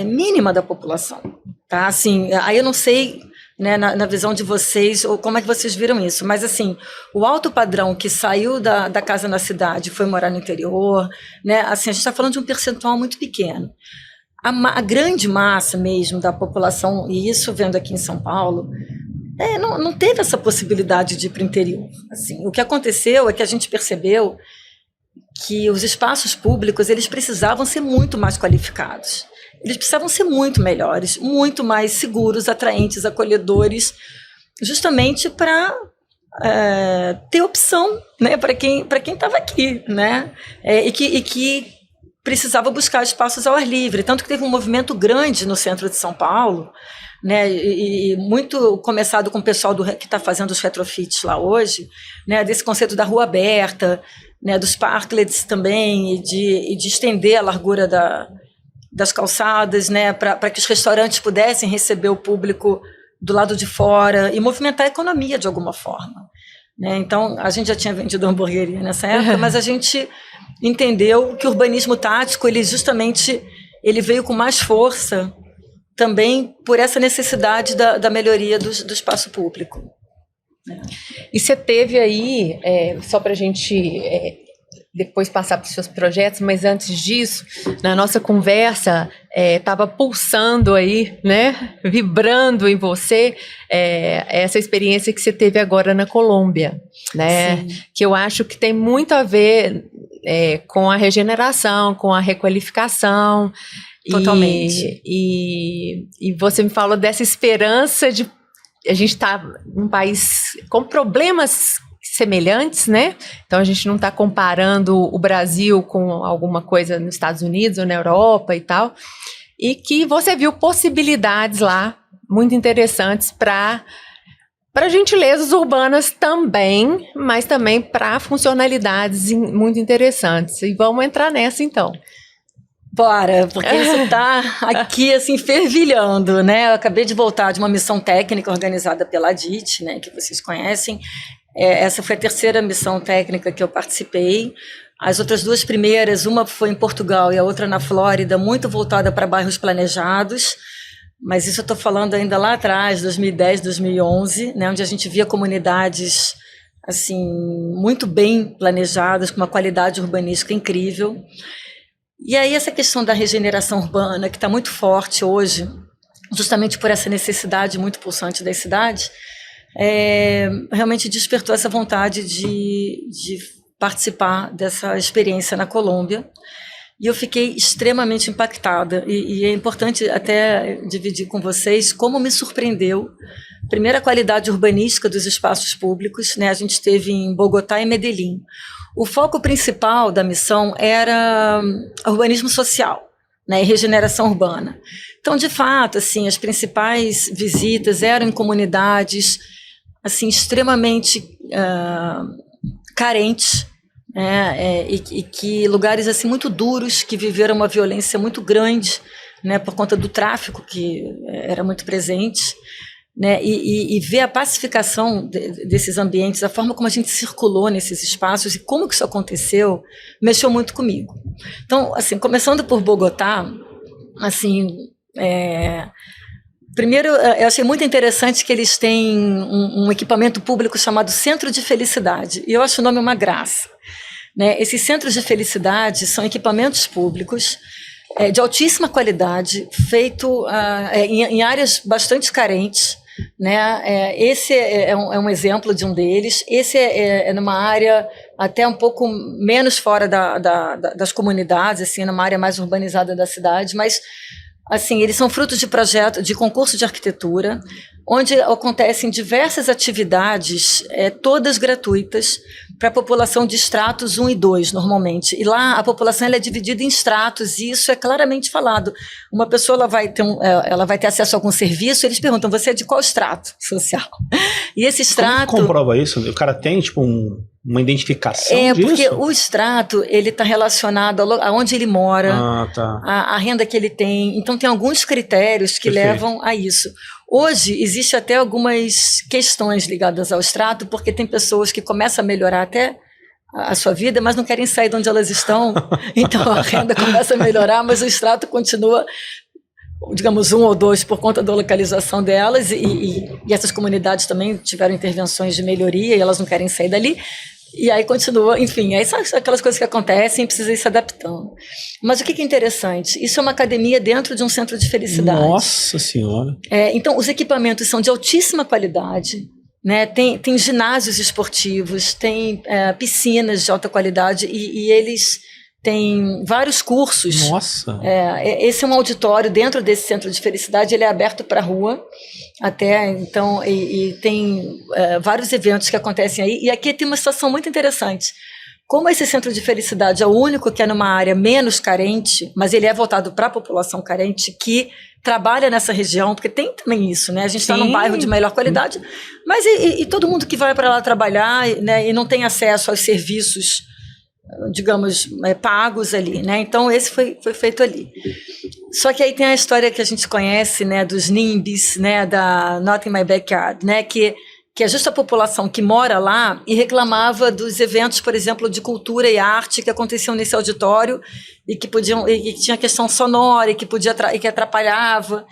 mínima da população, tá? Assim, aí eu não sei, né, na visão de vocês, ou como é que vocês viram isso, mas assim, o alto padrão que saiu da casa na cidade e foi morar no interior, né? Assim, a gente está falando de um percentual muito pequeno. A grande massa mesmo da população, e isso vendo aqui em São Paulo, não teve essa possibilidade de ir para o interior. Assim, o que aconteceu é que a gente percebeu que os espaços públicos eles precisavam ser muito mais qualificados. Eles precisavam ser muito melhores, muito mais seguros, atraentes, acolhedores, justamente para ter opção, né, para quem estava aqui, né, e que precisava buscar espaços ao ar livre. Tanto que teve um movimento grande no centro de São Paulo, né, e muito começado com o pessoal que está fazendo os retrofits lá hoje, né, desse conceito da rua aberta, né, dos parklets também, e de estender a largura das calçadas, né, para que os restaurantes pudessem receber o público do lado de fora e movimentar a economia de alguma forma. Né? Então, a gente já tinha vendido hamburgueria nessa época, mas a gente entendeu que o urbanismo tático, ele justamente veio com mais força também por essa necessidade da melhoria do espaço público. E você teve aí, só para a gente depois passar para os seus projetos, mas antes disso, na nossa conversa, estava pulsando aí, né, vibrando em você, essa experiência que você teve agora na Colômbia, né, sim, que eu acho que tem muito a ver com a regeneração, com a requalificação. Totalmente. E você me falou dessa esperança de a gente estar num país com problemas semelhantes, né? Então a gente não está comparando o Brasil com alguma coisa nos Estados Unidos ou na Europa e tal, e que você viu possibilidades lá muito interessantes para gentilezas urbanas também, mas também para funcionalidades muito interessantes. E vamos entrar nessa então. Bora, porque isso está aqui, assim, fervilhando, né? Eu acabei de voltar de uma missão técnica organizada pela ADIT, né, que vocês conhecem. Essa foi a terceira missão técnica que eu participei. As outras duas primeiras, uma foi em Portugal e a outra na Flórida, muito voltada para bairros planejados. Mas isso eu estou falando ainda lá atrás, 2010, 2011, né, onde a gente via comunidades assim, muito bem planejadas, com uma qualidade urbanística incrível. E aí essa questão da regeneração urbana, que está muito forte hoje, justamente por essa necessidade muito pulsante das cidades, realmente despertou essa vontade de participar dessa experiência na Colômbia. E eu fiquei extremamente impactada. E é importante até dividir com vocês como me surpreendeu. Primeiro, a qualidade urbanística dos espaços públicos, né? A gente esteve em Bogotá e Medellín. O foco principal da missão era urbanismo social, né, e regeneração urbana. Então, de fato, assim, as principais visitas eram em comunidades assim, extremamente carentes, né, e que lugares assim, muito duros, que viveram uma violência muito grande, né, por conta do tráfico que era muito presente. né, e ver a pacificação desses ambientes, a forma como a gente circulou nesses espaços e como que isso aconteceu, mexeu muito comigo. Então, assim, começando por Bogotá, assim, primeiro, eu achei muito interessante que eles têm um equipamento público chamado Centro de Felicidade, e eu acho o nome uma graça, né? Esses centros de felicidade são equipamentos públicos de altíssima qualidade, feito em áreas bastante carentes, né? Esse é um exemplo de um deles. Esse é numa área até um pouco menos fora das comunidades, assim, numa área mais urbanizada da cidade, mas assim, eles são frutos de projeto, de concurso de arquitetura, onde acontecem diversas atividades, todas gratuitas, para a população de estratos 1 e 2, normalmente. E lá a população ela é dividida em estratos, e isso é claramente falado. Uma pessoa ela vai ter acesso a algum serviço, eles perguntam, você é de qual estrato social? E esse extrato... Como comprova isso? O cara tem, tipo, uma identificação disso? Porque o extrato, ele está relacionado aonde ele mora, a renda que ele tem. Então, tem alguns critérios que levam a isso. Hoje, existe até algumas questões ligadas ao extrato, porque tem pessoas que começam a melhorar até a sua vida, mas não querem sair de onde elas estão. Então, a renda começa a melhorar, mas o extrato continua, digamos, 1 ou 2 por conta da localização delas, e essas comunidades também tiveram intervenções de melhoria e elas não querem sair dali. E aí continua, enfim, aí são aquelas coisas que acontecem e precisa ir se adaptando. Mas o que é interessante? Isso é uma academia dentro de um centro de felicidade. Nossa Senhora! Então, os equipamentos são de altíssima qualidade, né? Tem ginásios esportivos, tem piscinas de alta qualidade e eles têm vários cursos. Nossa! Esse é um auditório dentro desse centro de felicidade, ele é aberto para a rua até, então, e tem vários eventos que acontecem aí. E aqui tem uma situação muito interessante. Como esse centro de felicidade é o único que é numa área menos carente, mas ele é voltado para a população carente que trabalha nessa região, porque tem também isso, né? A gente está num bairro de melhor qualidade, mas e todo mundo que vai para lá trabalhar, né, e não tem acesso aos serviços, digamos, pagos ali, né? Então, esse foi feito ali. Só que aí tem a história que a gente conhece, né, dos NIMBYs, né, da Not in My Backyard, né, que é justa a população que mora lá e reclamava dos eventos, por exemplo, de cultura e arte que aconteciam nesse auditório e que tinha questão sonora e que atrapalhava.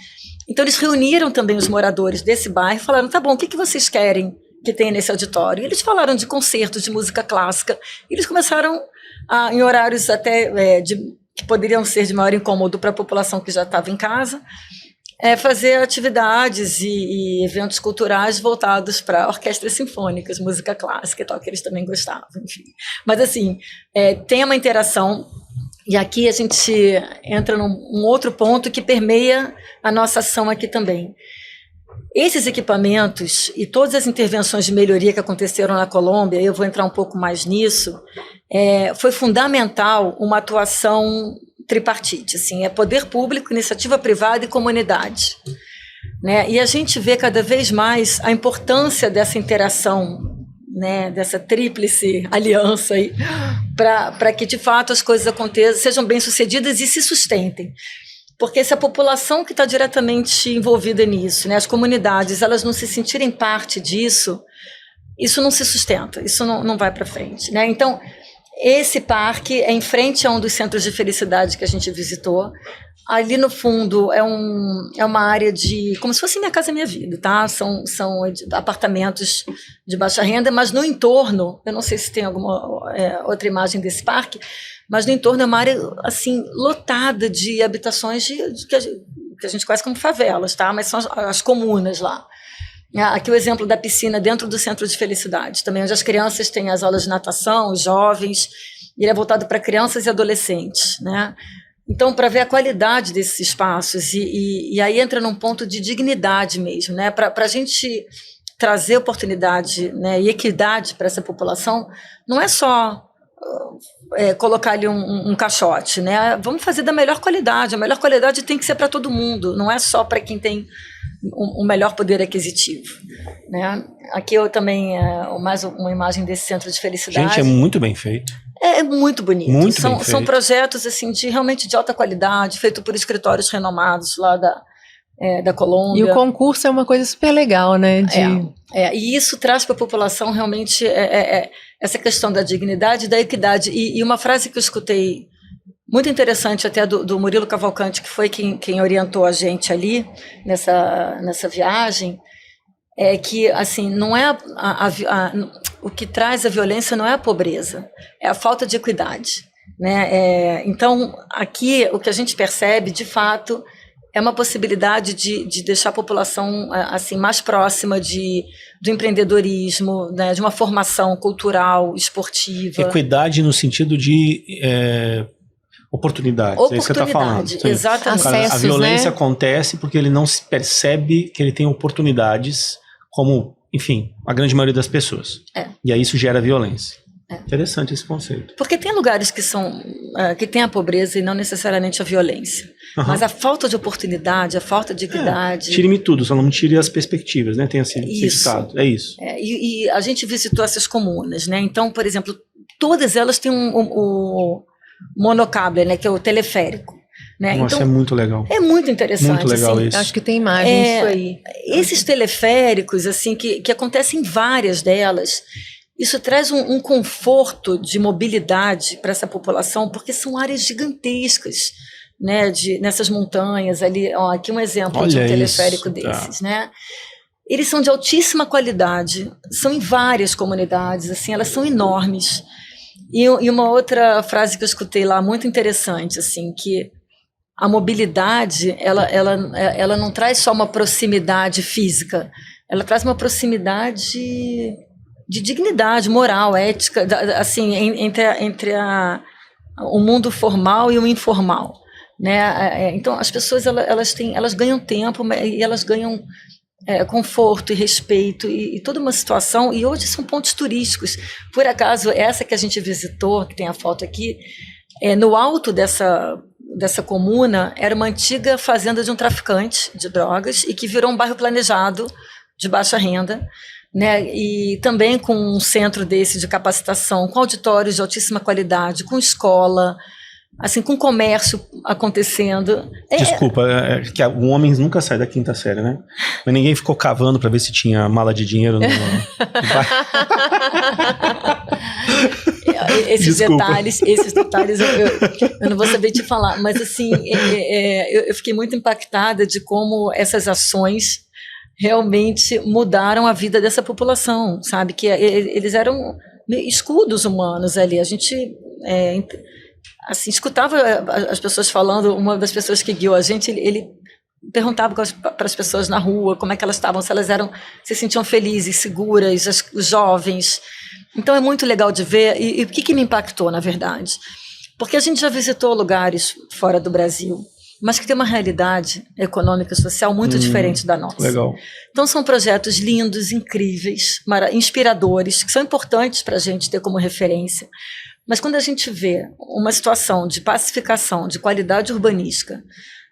Então, eles reuniram também os moradores desse bairro e falaram, tá bom, o que vocês querem que tem nesse auditório? E eles falaram de concertos de música clássica. E eles começaram, em horários até que poderiam ser de maior incômodo para a população que já estava em casa, fazer atividades e eventos culturais voltados para orquestras sinfônicas, música clássica e tal, que eles também gostavam, enfim. Mas, assim, tem uma interação, e aqui a gente entra num outro ponto que permeia a nossa ação aqui também. Esses equipamentos e todas as intervenções de melhoria que aconteceram na Colômbia, eu vou entrar um pouco mais nisso, foi fundamental uma atuação tripartite, assim, poder público, iniciativa privada e comunidade, né? E a gente vê cada vez mais a importância dessa interação, né, dessa tríplice aliança aí, para que de fato as coisas aconteçam, sejam bem-sucedidas e se sustentem. Porque se a população que está diretamente envolvida nisso, né, as comunidades, elas não se sentirem parte disso, isso não se sustenta, isso não vai para frente, né? Então, esse parque é em frente a um dos centros de felicidade que a gente visitou. Ali no fundo é uma área como se fosse Minha Casa Minha Vida, tá? São apartamentos de baixa renda, mas no entorno, eu não sei se tem alguma outra imagem desse parque, mas no entorno é uma área assim lotada de habitações que a gente conhece como favelas, tá? Mas são as comunas lá. Aqui o exemplo da piscina dentro do centro de felicidade, também onde as crianças têm as aulas de natação, os jovens, ele é voltado para crianças e adolescentes, né? Então, para ver a qualidade desses espaços, e aí entra num ponto de dignidade mesmo, né? Para a gente trazer oportunidade, né, e equidade para essa população, não é só colocar ali um caixote, né? Vamos fazer da melhor qualidade, a melhor qualidade tem que ser para todo mundo, não é só para quem tem um melhor poder aquisitivo, né? Aqui eu também, mais uma imagem desse centro de felicidade. Gente, é muito bem feito. É muito bonito. Muito são projetos assim, realmente de alta qualidade, feito por escritórios renomados lá da Colômbia. E o concurso é uma coisa super legal, né? E isso traz para a população realmente essa questão da dignidade e da equidade. E uma frase que eu escutei muito interessante até do Murilo Cavalcante, que foi quem orientou a gente ali nessa viagem, é que assim, não é o que traz a violência não é a pobreza, é a falta de equidade, né? Então, aqui o que a gente percebe, de fato, é uma possibilidade de deixar a população assim, mais próxima do empreendedorismo, né, de uma formação cultural, esportiva. Equidade no sentido de oportunidades, é isso que você está falando. Exatamente. A violência acontece porque ele não se percebe que ele tem oportunidades como, enfim, a grande maioria das pessoas. E aí isso gera violência. Interessante esse conceito. Porque tem lugares que tem a pobreza e não necessariamente a violência. Mas a falta de oportunidade, a falta de equidade... Tire-me tudo, só não me tire as perspectivas, né? Tem assim, significado. É isso. E a gente visitou essas comunas, né? Então, por exemplo, todas elas têm o monocable, né? Que é o teleférico. Né? Nossa, então, é muito legal. É muito interessante. Muito legal assim, isso. Acho que tem imagem disso aí. Esses teleféricos, assim, que acontecem em várias delas... Isso traz um conforto de mobilidade para essa população, porque são áreas gigantescas, né, nessas montanhas ali. Aqui um exemplo de um teleférico desses, né? Eles são de altíssima qualidade, são em várias comunidades, assim, elas são enormes. E uma outra frase que eu escutei lá, muito interessante, assim, que a mobilidade, ela não traz só uma proximidade física, ela traz uma proximidade de dignidade moral, ética, assim, entre o mundo formal e o informal, né? Então as pessoas elas ganham tempo e elas ganham conforto e respeito e toda uma situação, e hoje são pontos turísticos. Por acaso essa que a gente visitou, que tem a foto aqui, no alto dessa comuna era uma antiga fazenda de um traficante de drogas e que virou um bairro planejado de baixa renda, né? E também com um centro desse de capacitação, com auditórios de altíssima qualidade, com escola, assim, com comércio acontecendo. Desculpa, que o homem nunca sai da quinta série, né? Mas ninguém ficou cavando para ver se tinha mala de dinheiro no Esses detalhes eu não vou saber te falar, mas assim, eu fiquei muito impactada de como essas ações realmente mudaram a vida dessa população, sabe? Que eles eram escudos humanos ali. A gente assim, escutava as pessoas falando. Uma das pessoas que guiou a gente, ele perguntava para as pessoas na rua como é que elas estavam, se sentiam felizes, seguras, os jovens. Então é muito legal de ver. E o que me impactou, na verdade? Porque a gente já visitou lugares fora do Brasil, mas que tem uma realidade econômica e social muito diferente da nossa. Legal. Então são projetos lindos, incríveis, inspiradores, que são importantes para a gente ter como referência. Mas quando a gente vê uma situação de pacificação, de qualidade urbanística,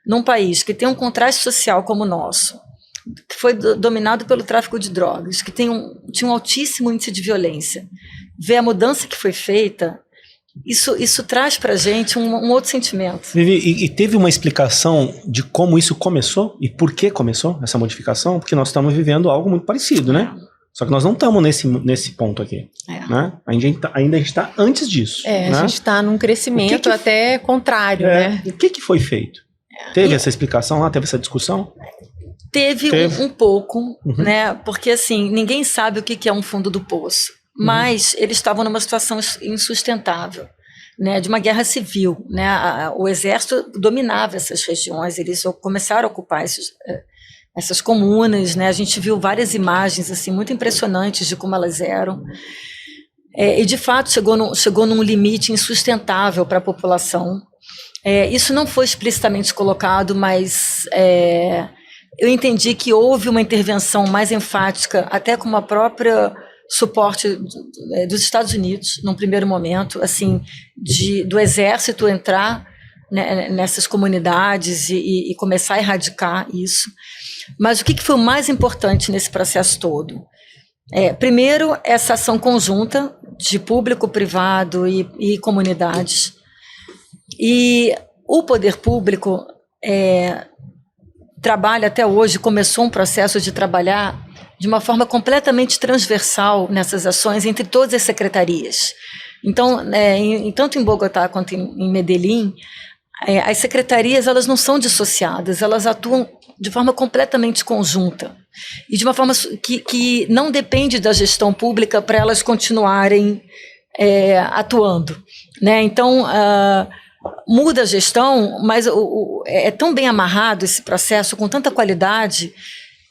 num país que tem um contraste social como o nosso, que foi dominado pelo tráfico de drogas, que tinha um altíssimo índice de violência, ver a mudança que foi feita, isso traz para a gente um outro sentimento. Vivi, e teve uma explicação de como isso começou? E por que começou essa modificação? Porque nós estamos vivendo algo muito parecido, né? Só que nós não estamos nesse ponto aqui. Né? Ainda a gente está antes disso. Né? A gente está num crescimento até contrário, né? O que foi feito? Teve essa explicação lá? Teve essa discussão? Teve. Um pouco, né? Porque assim, ninguém sabe o que é um fundo do poço. Mas eles estavam numa situação insustentável, né, de uma guerra civil, né? O exército dominava essas regiões, eles começaram a ocupar essas comunas, né? A gente viu várias imagens assim muito impressionantes de como elas eram, e de fato chegou num limite insustentável para a população. Isso não foi explicitamente colocado, mas eu entendi que houve uma intervenção mais enfática, até com uma própria suporte dos Estados Unidos, num primeiro momento, assim, do exército entrar, né, nessas comunidades e começar a erradicar isso. Mas o que foi o mais importante nesse processo todo? Primeiro, essa ação conjunta de público, privado e comunidades. E o poder público trabalha até hoje, começou um processo de trabalhar de uma forma completamente transversal nessas ações entre todas as secretarias. Então, tanto em Bogotá quanto em Medellín, as secretarias elas não são dissociadas, elas atuam de forma completamente conjunta e de uma forma que não depende da gestão pública para elas continuarem atuando, né? Então, muda a gestão, mas é tão bem amarrado esse processo, com tanta qualidade,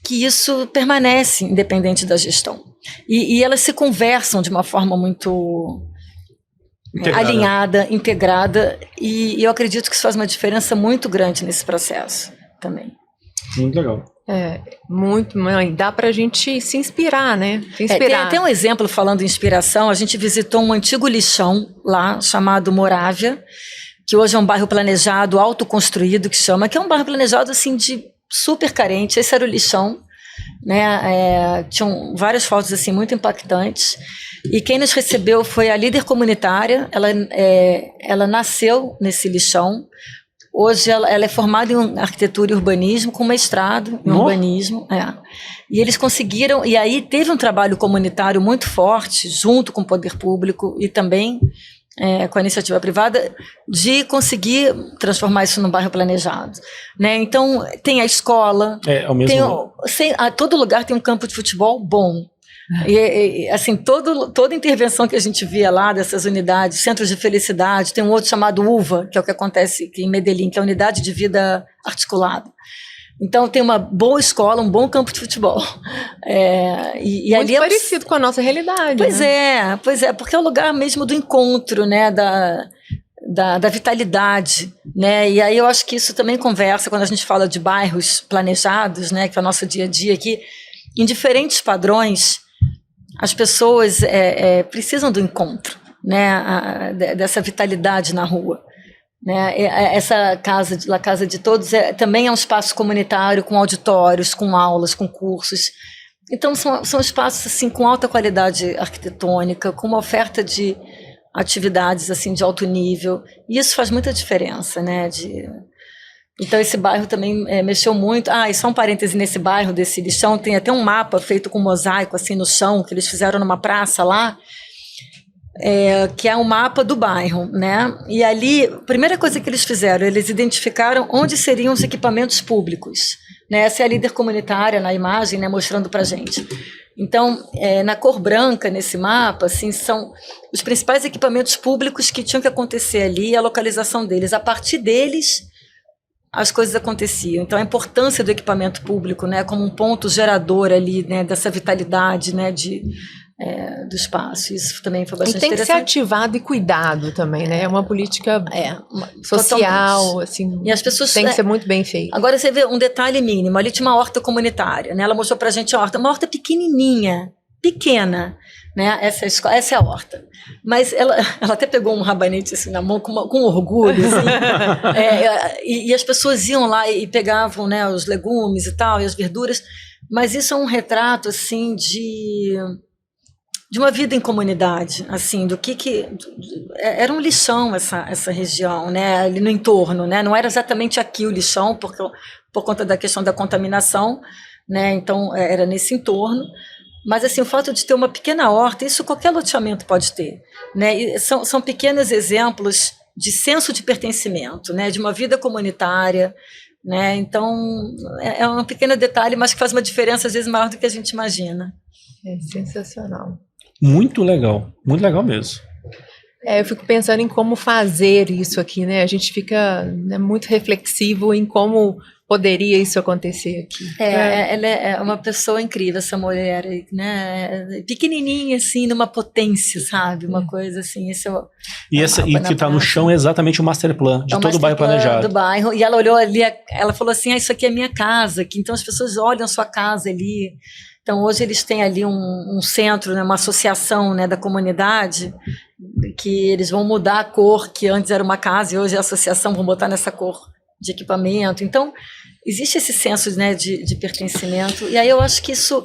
que isso permanece independente da gestão. E elas se conversam de uma forma muito alinhada, integrada, e eu acredito que isso faz uma diferença muito grande nesse processo também. Muito legal. Muito, mãe. Dá pra gente se inspirar, né? Tem até um exemplo falando em inspiração. A gente visitou um antigo lixão lá, chamado Morávia, que hoje é um bairro planejado, autoconstruído, que é um bairro planejado assim de super carente. Esse era o lixão, né? Tinham várias fotos assim muito impactantes. E quem nos recebeu foi a líder comunitária. Ela nasceu nesse lixão. Hoje ela é formada em arquitetura e urbanismo, com mestrado em urbanismo. E eles conseguiram, e aí teve um trabalho comunitário muito forte, junto com o poder público e também com a iniciativa privada, de conseguir transformar isso num bairro planejado, né? Então tem a escola, todo lugar tem um campo de futebol bom. E assim, toda intervenção que a gente via lá dessas unidades, centros de felicidade, tem um outro chamado UVA, que é o que acontece aqui em Medellín, que é a Unidade de Vida Articulada. Então tem uma boa escola, um bom campo de futebol. Muito ali parecido com a nossa realidade. Pois é, porque é o lugar mesmo do encontro, né, da vitalidade, né? E aí eu acho que isso também conversa quando a gente fala de bairros planejados, né, que é o nosso dia a dia aqui, em diferentes padrões. As pessoas precisam do encontro, né, dessa vitalidade na rua, né? Essa casa de Todos também é um espaço comunitário com auditórios, com aulas, com cursos. Então são espaços assim com alta qualidade arquitetônica, com uma oferta de atividades assim de alto nível, e isso faz muita diferença, né? Então esse bairro também mexeu muito. E só um parêntese, nesse bairro desse lixão tem até um mapa feito com mosaico assim no chão, que eles fizeram numa praça lá, que é um mapa do bairro, né? E ali, a primeira coisa que eles fizeram, eles identificaram onde seriam os equipamentos públicos, né? Essa é a líder comunitária na imagem, né, mostrando pra gente. Então, na cor branca, nesse mapa, assim, são os principais equipamentos públicos que tinham que acontecer ali, a localização deles. A partir deles, as coisas aconteciam. Então, a importância do equipamento público, né, como um ponto gerador ali, né, dessa vitalidade, né, do espaço. Isso também foi bastante interessante. E tem que ser ativado e cuidado também, né? É uma política social, totalmente. Assim, e as pessoas tem que ser muito bem feita. Agora você vê um detalhe mínimo. Ali tinha uma horta comunitária, né? Ela mostrou pra gente a horta, uma horta pequenininha, pequena, né? Essa é a horta. Mas ela até pegou um rabanete assim na mão com orgulho, assim. E as pessoas iam lá e pegavam, né, os legumes e tal, e as verduras. Mas isso é um retrato assim de uma vida em comunidade, assim, do que era um lixão essa região, né, ali no entorno, né, não era exatamente aqui o lixão, por conta da questão da contaminação, né, então era nesse entorno, mas assim, o fato de ter uma pequena horta, isso qualquer loteamento pode ter, né, e são pequenos exemplos de senso de pertencimento, né, de uma vida comunitária, né, então é um pequeno detalhe, mas que faz uma diferença às vezes maior do que a gente imagina. É sensacional. Muito legal mesmo. Eu fico pensando em como fazer isso aqui, né? A gente fica, né, muito reflexivo em como poderia isso acontecer aqui. Ela é uma pessoa incrível, essa mulher, né? Pequenininha, assim, numa potência, sabe? Uma coisa assim. E que está no chão é exatamente o master plan de todo o bairro planejado. Do bairro. E ela olhou ali, ela falou assim: isso aqui é minha casa. Então as pessoas olham a sua casa ali. Então, hoje eles têm ali um centro, né, uma associação, né, da comunidade, que eles vão mudar a cor, que antes era uma casa e hoje é a associação, vão botar nessa cor de equipamento. Então, existe esse senso, né, de pertencimento. E aí eu acho que isso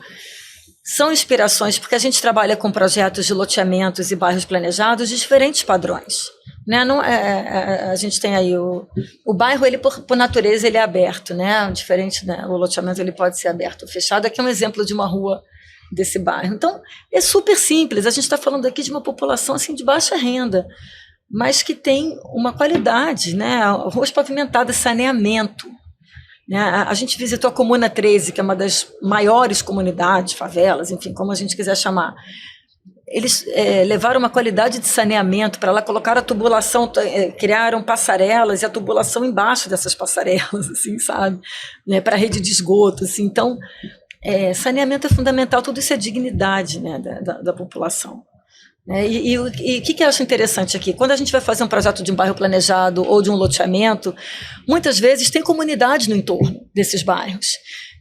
são inspirações, porque a gente trabalha com projetos de loteamentos e bairros planejados de diferentes padrões, né? Não, a gente tem aí o bairro, ele por natureza ele é aberto, né? Diferente, né? O loteamento ele pode ser aberto ou fechado. Aqui é um exemplo de uma rua desse bairro. Então, é super simples. A gente está falando aqui de uma população assim, de baixa renda, mas que tem uma qualidade, né? Ruas pavimentadas, saneamento. Né? A gente visitou a Comuna 13, que é uma das maiores comunidades, favelas, enfim, como a gente quiser chamar. Eles levaram uma qualidade de saneamento para lá, colocaram a tubulação, criaram passarelas e a tubulação embaixo dessas passarelas, assim, sabe? Né? Para a rede de esgoto. Assim. Então, saneamento é fundamental, tudo isso é dignidade, né, da população. E o que eu acho interessante aqui? Quando a gente vai fazer um projeto de um bairro planejado ou de um loteamento, muitas vezes tem comunidade no entorno desses bairros.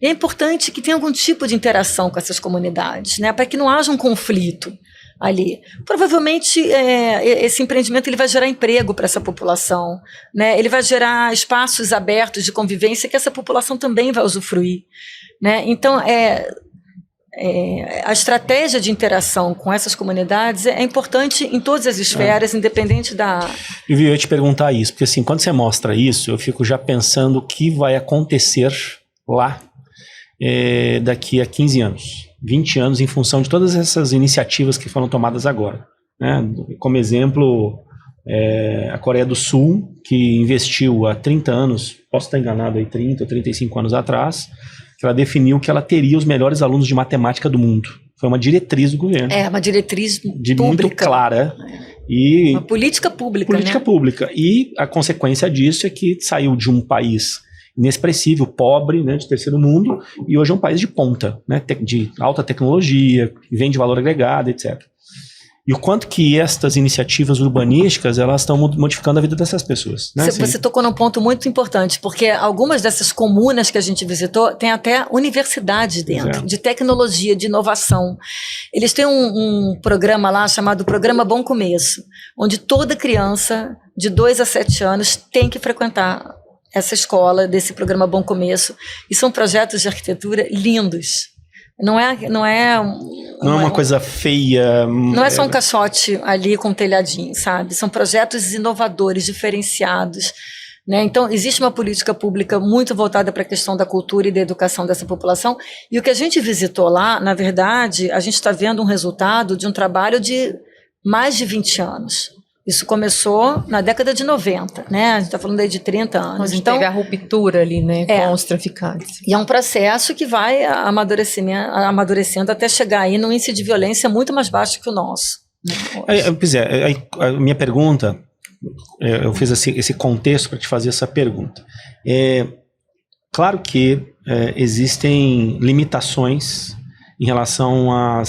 E é importante que tenha algum tipo de interação com essas comunidades, né, para que não haja um conflito ali. Provavelmente esse empreendimento ele vai gerar emprego para essa população, né? Ele vai gerar espaços abertos de convivência que essa população também vai usufruir, né? Então, a estratégia de interação com essas comunidades é importante em todas as esferas, independente da... Eu ia te perguntar isso, porque assim, quando você mostra isso, eu fico já pensando o que vai acontecer lá daqui a 15 anos, 20 anos, em função de todas essas iniciativas que foram tomadas agora. Né? Como exemplo, a Coreia do Sul, que investiu há 30 anos, posso estar enganado aí, 30 ou 35 anos atrás, que ela definiu que ela teria os melhores alunos de matemática do mundo. Foi uma diretriz do governo. Uma diretriz pública. Muito clara. E uma política pública, política né? pública. E a consequência disso é que saiu de um país inexpressível, pobre, né, de terceiro mundo, e hoje é um país de ponta, né, de alta tecnologia, que vende valor agregado, etc. E o quanto que estas iniciativas urbanísticas, elas estão modificando a vida dessas pessoas. Né? Você tocou num ponto muito importante, porque algumas dessas comunas que a gente visitou têm até universidades dentro, de tecnologia, de inovação. Eles têm um programa lá chamado Programa Bom Começo, onde toda criança de 2 a 7 anos tem que frequentar essa escola desse Programa Bom Começo. E são projetos de arquitetura lindos. Não é uma coisa feia. Não é só um caixote ali com um telhadinho, sabe? São projetos inovadores, diferenciados. Né? Então, existe uma política pública muito voltada para a questão da cultura e da educação dessa população. E o que a gente visitou lá, na verdade, a gente está vendo um resultado de um trabalho de mais de 20 anos. Isso começou na década de 90, né? A gente está falando aí de 30 anos. Então teve a ruptura ali, né, com os traficantes. E é um processo que vai amadurecendo até chegar aí num índice de violência muito mais baixo que o nosso. Pois é, a minha pergunta, eu fiz esse contexto para te fazer essa pergunta. Claro que existem limitações em relação à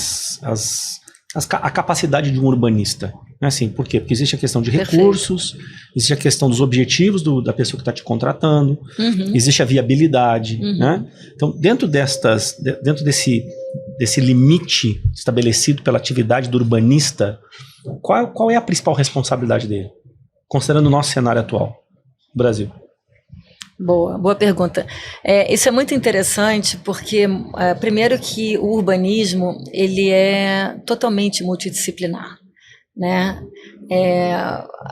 capacidade de um urbanista. Assim, por quê? Porque existe a questão de recursos, existe a questão dos objetivos da pessoa que está te contratando, existe a viabilidade. Né? Então, dentro desse limite estabelecido pela atividade do urbanista, qual é a principal responsabilidade dele, considerando o nosso cenário atual, Brasil? Boa pergunta. Isso é muito interessante porque, primeiro que o urbanismo ele é totalmente multidisciplinar. Né?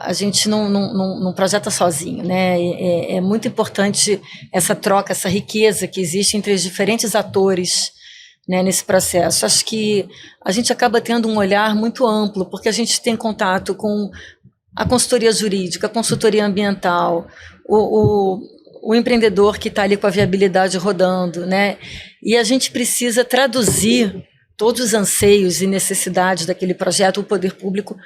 A gente não projeta sozinho, né? É muito importante essa troca, essa riqueza que existe entre os diferentes atores, né, nesse processo. Acho que a gente acaba tendo um olhar muito amplo, porque a gente tem contato com a consultoria jurídica, a consultoria ambiental, o empreendedor que está ali com a viabilidade rodando, né? E a gente precisa traduzir todos os anseios e necessidades daquele projeto, o poder público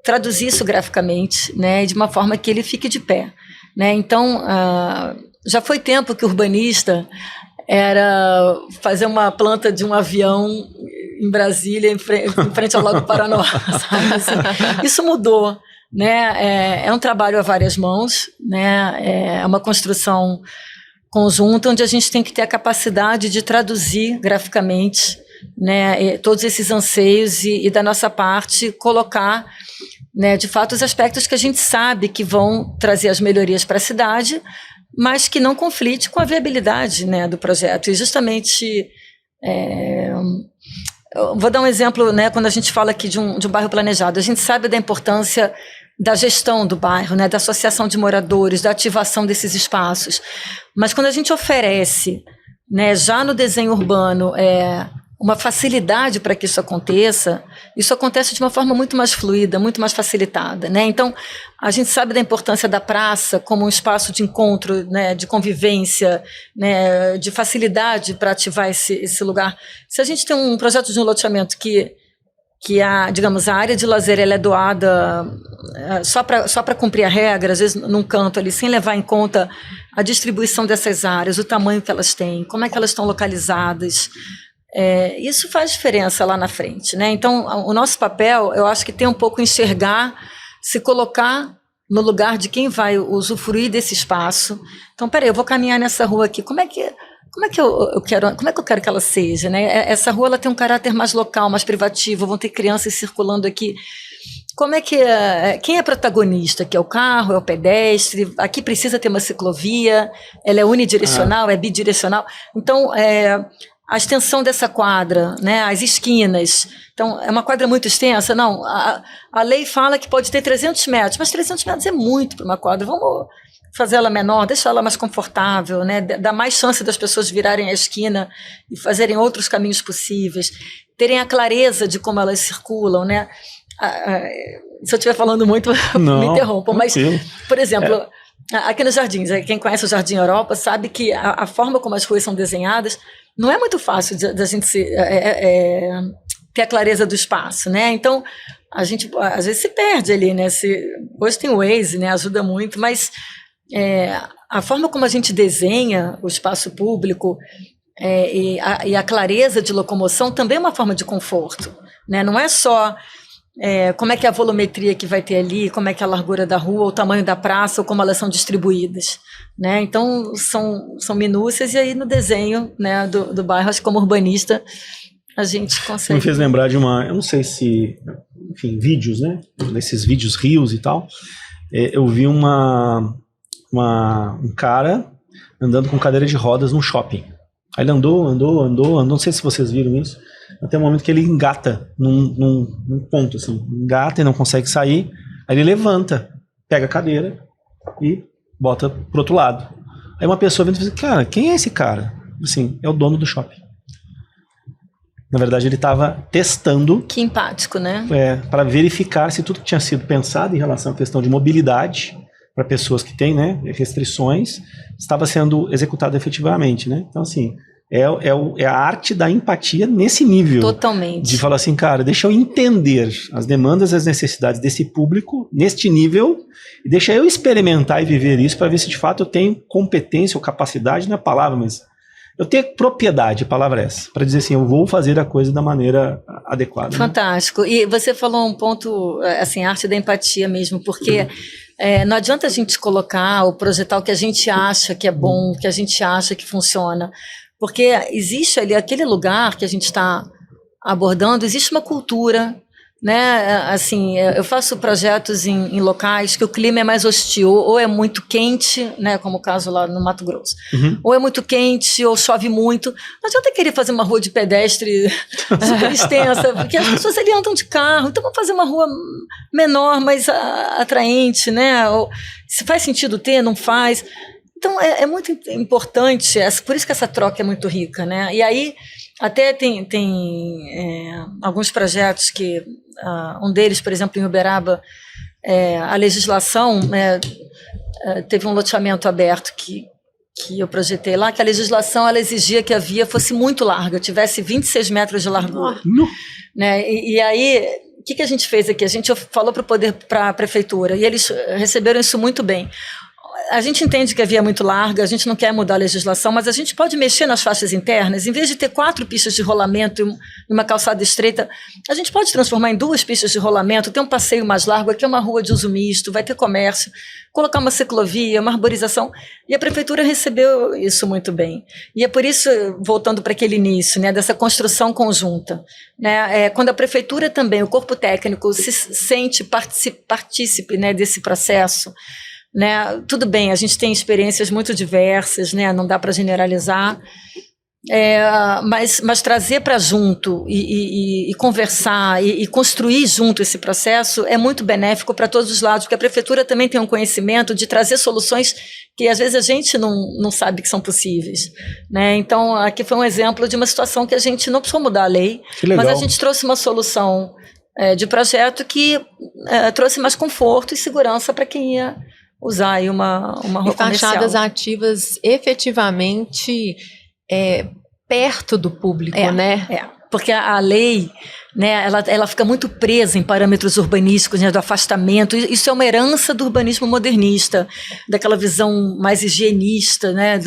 traduzir isso graficamente, né, de uma forma que ele fique de pé. Né? Então, já foi tempo que o urbanista era fazer uma planta de um avião em Brasília, em frente ao Lago Paranoá. Sabe? Assim, isso mudou. Né? É um trabalho a várias mãos, né? É uma construção conjunta onde a gente tem que ter a capacidade de traduzir graficamente, né, todos esses anseios e da nossa parte colocar, né, de fato os aspectos que a gente sabe que vão trazer as melhorias para a cidade, mas que não conflite com a viabilidade, né, do projeto. E justamente vou dar um exemplo, né, quando a gente fala aqui de um bairro planejado, a gente sabe da importância da gestão do bairro, né, da associação de moradores, da ativação desses espaços. Mas quando a gente oferece, né, já no desenho urbano, uma facilidade para que isso acontece de uma forma muito mais fluida, muito mais facilitada, né? Então, a gente sabe da importância da praça como um espaço de encontro, né, de convivência, né, de facilidade para ativar esse lugar. Se a gente tem um projeto de um loteamento que digamos, a área de lazer ela é doada só para cumprir a regra, às vezes num canto ali, sem levar em conta a distribuição dessas áreas, o tamanho que elas têm, como é que elas estão localizadas. Isso faz diferença lá na frente, né? Então, o nosso papel, eu acho que tem um pouco enxergar, se colocar no lugar de quem vai usufruir desse espaço. Então, peraí, eu vou caminhar nessa rua aqui, como é que eu quero que ela seja, né? Essa rua ela tem um caráter mais local, mais privativo, vão ter crianças circulando aqui. Como é que quem é protagonista? Que é o carro, é o pedestre? Aqui precisa ter uma ciclovia, ela é unidirecional, é bidirecional. Então, a extensão dessa quadra, né, as esquinas. Então, é uma quadra muito extensa? Não, a lei fala que pode ter 300 metros, mas 300 metros é muito para uma quadra. Vamos fazer ela menor, deixar ela mais confortável, né, dar mais chance das pessoas virarem a esquina e fazerem outros caminhos possíveis, terem a clareza de como elas circulam, né. Se eu estiver falando muito, me interrompam, mas, por exemplo, aqui nos jardins, quem conhece o Jardim Europa sabe que a forma como as ruas são desenhadas não é muito fácil da gente ter a clareza do espaço, né? Então, a gente às vezes se perde ali, né? Hoje tem o Waze, né? Ajuda muito, mas a forma como a gente desenha o espaço público e a clareza de locomoção também é uma forma de conforto, né? Não é só como é que é a volumetria que vai ter ali, como é que é a largura da rua, o tamanho da praça, ou como elas são distribuídas, né? Então, são minúcias, e aí no desenho, né, do bairro, acho que como urbanista, a gente consegue. Me fez lembrar de eu não sei se, enfim, vídeos, né? Nesses vídeos rios e tal, eu vi um cara andando com cadeira de rodas no shopping. Aí ele andou, não sei se vocês viram isso, até o momento que ele engata num ponto, assim, engata e não consegue sair, aí ele levanta, pega a cadeira e bota pro outro lado. Aí uma pessoa vem e diz, cara, quem é esse cara? Assim, é o dono do shopping. Na verdade, ele estava testando... Que empático, né? Para verificar se tudo que tinha sido pensado em relação à questão de mobilidade para pessoas que têm, né, restrições, estava sendo executado efetivamente, né? Então, assim, é a arte da empatia nesse nível. Totalmente. De falar assim, cara, deixa eu entender as demandas e as necessidades desse público neste nível e deixa eu experimentar e viver isso para ver se de fato eu tenho competência ou capacidade, não é a palavra, mas eu tenho propriedade, a palavra é essa, para dizer assim, eu vou fazer a coisa da maneira adequada. Fantástico. Né? E você falou um ponto, assim, arte da empatia mesmo, porque não adianta a gente colocar ou projetar o que a gente acha que é bom, o que a gente acha que funciona, porque existe ali, aquele lugar que a gente está abordando, existe uma cultura, né? Assim, eu faço projetos em locais que o clima é mais hostil, ou é muito quente, né? Como o caso lá no Mato Grosso, ou é muito quente, ou chove muito. Não adianta querer fazer uma rua de pedestre super extensa, porque as pessoas ali andam de carro, então vamos fazer uma rua menor, mais atraente, né? Ou, se faz sentido ter, não faz. Então, é muito importante, por isso que essa troca é muito rica, né? E aí, até tem alguns projetos que, um deles, por exemplo, em Uberaba, a legislação, teve um loteamento aberto que eu projetei lá, que a legislação ela exigia que a via fosse muito larga, tivesse 26 metros de largura. Né? E aí, o que a gente fez aqui? A gente falou para a prefeitura, e eles receberam isso muito bem. A gente entende que a via é muito larga, a gente não quer mudar a legislação, mas a gente pode mexer nas faixas internas. Em vez de ter 4 pistas de rolamento e uma calçada estreita, a gente pode transformar em 2 pistas de rolamento, ter um passeio mais largo, aqui é uma rua de uso misto, vai ter comércio, colocar uma ciclovia, uma arborização. E a prefeitura recebeu isso muito bem. E é por isso, voltando para aquele início, né, dessa construção conjunta, né, quando a prefeitura também, o corpo técnico, se sente partícipe, né, desse processo, né? Tudo bem, a gente tem experiências muito diversas, né? Não dá para generalizar, Mas trazer para junto e conversar e construir junto esse processo é muito benéfico para todos os lados, porque a prefeitura também tem um conhecimento de trazer soluções que às vezes a gente não sabe que são possíveis, né? Então, aqui foi um exemplo de uma situação que a gente não precisou mudar a lei, mas a gente trouxe uma solução de projeto que trouxe mais conforto e segurança para quem ia usar aí uma rua comercial. Fachadas ativas efetivamente perto do público, né? Porque a lei, né, ela fica muito presa em parâmetros urbanísticos, né, do afastamento. Isso é uma herança do urbanismo modernista, daquela visão mais higienista, né,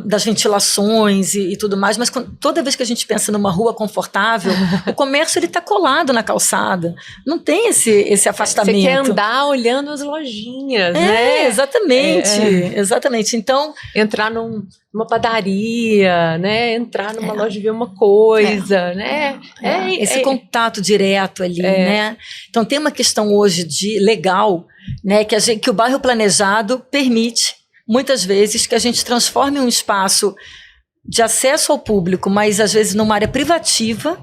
das ventilações e tudo mais. Mas toda vez que a gente pensa numa rua confortável, o comércio está colado na calçada. Não tem esse afastamento. Você quer andar olhando as lojinhas, né? Exatamente. Então, entrar numa padaria, né? Entrar numa loja e ver uma coisa, né? Esse contato direto ali, né? Então tem uma questão hoje legal, né? Que o bairro planejado permite, muitas vezes, que a gente transforme um espaço de acesso ao público, mas às vezes numa área privativa,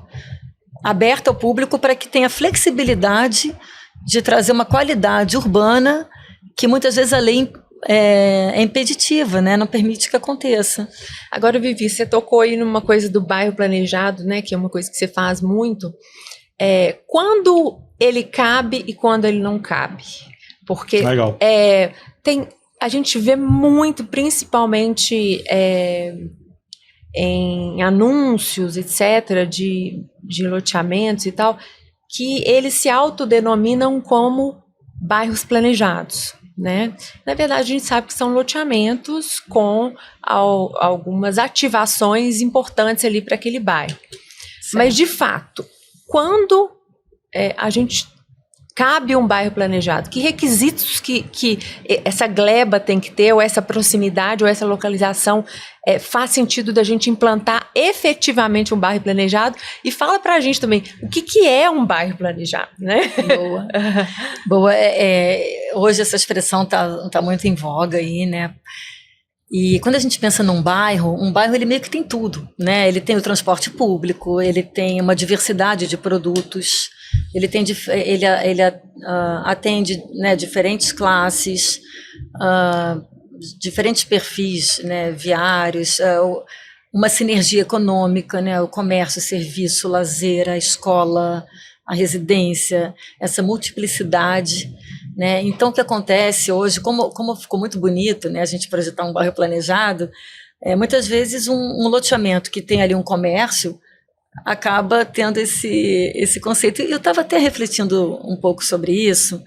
aberta ao público, para que tenha flexibilidade de trazer uma qualidade urbana que muitas vezes a lei é impeditiva, né? Não permite que aconteça. Agora, Vivi, você tocou aí numa coisa do bairro planejado, né? Que é uma coisa que você faz muito. Quando ele cabe e quando ele não cabe. Porque legal. A gente vê muito, principalmente em anúncios, etc., de loteamentos e tal, que eles se autodenominam como bairros planejados, né? Na verdade, a gente sabe que são loteamentos com algumas ativações importantes ali para aquele bairro. Certo. Mas, de fato, quando a gente cabe um bairro planejado, que requisitos que essa gleba tem que ter, ou essa proximidade, ou essa localização faz sentido da gente implantar efetivamente um bairro planejado? E fala pra gente também, o que é um bairro planejado, né? Boa. Hoje essa expressão tá muito em voga aí, né? E quando a gente pensa num bairro, ele meio que tem tudo, né? Ele tem o transporte público, ele tem uma diversidade de produtos, ele atende, né, diferentes classes, diferentes perfis, né, viários, uma sinergia econômica, né, o comércio, o serviço, o lazer, a escola, a residência, essa multiplicidade, né? Então, o que acontece hoje, como ficou muito bonito, né, a gente projetar um bairro planejado, muitas vezes um loteamento que tem ali um comércio acaba tendo esse conceito. E eu estava até refletindo um pouco sobre isso,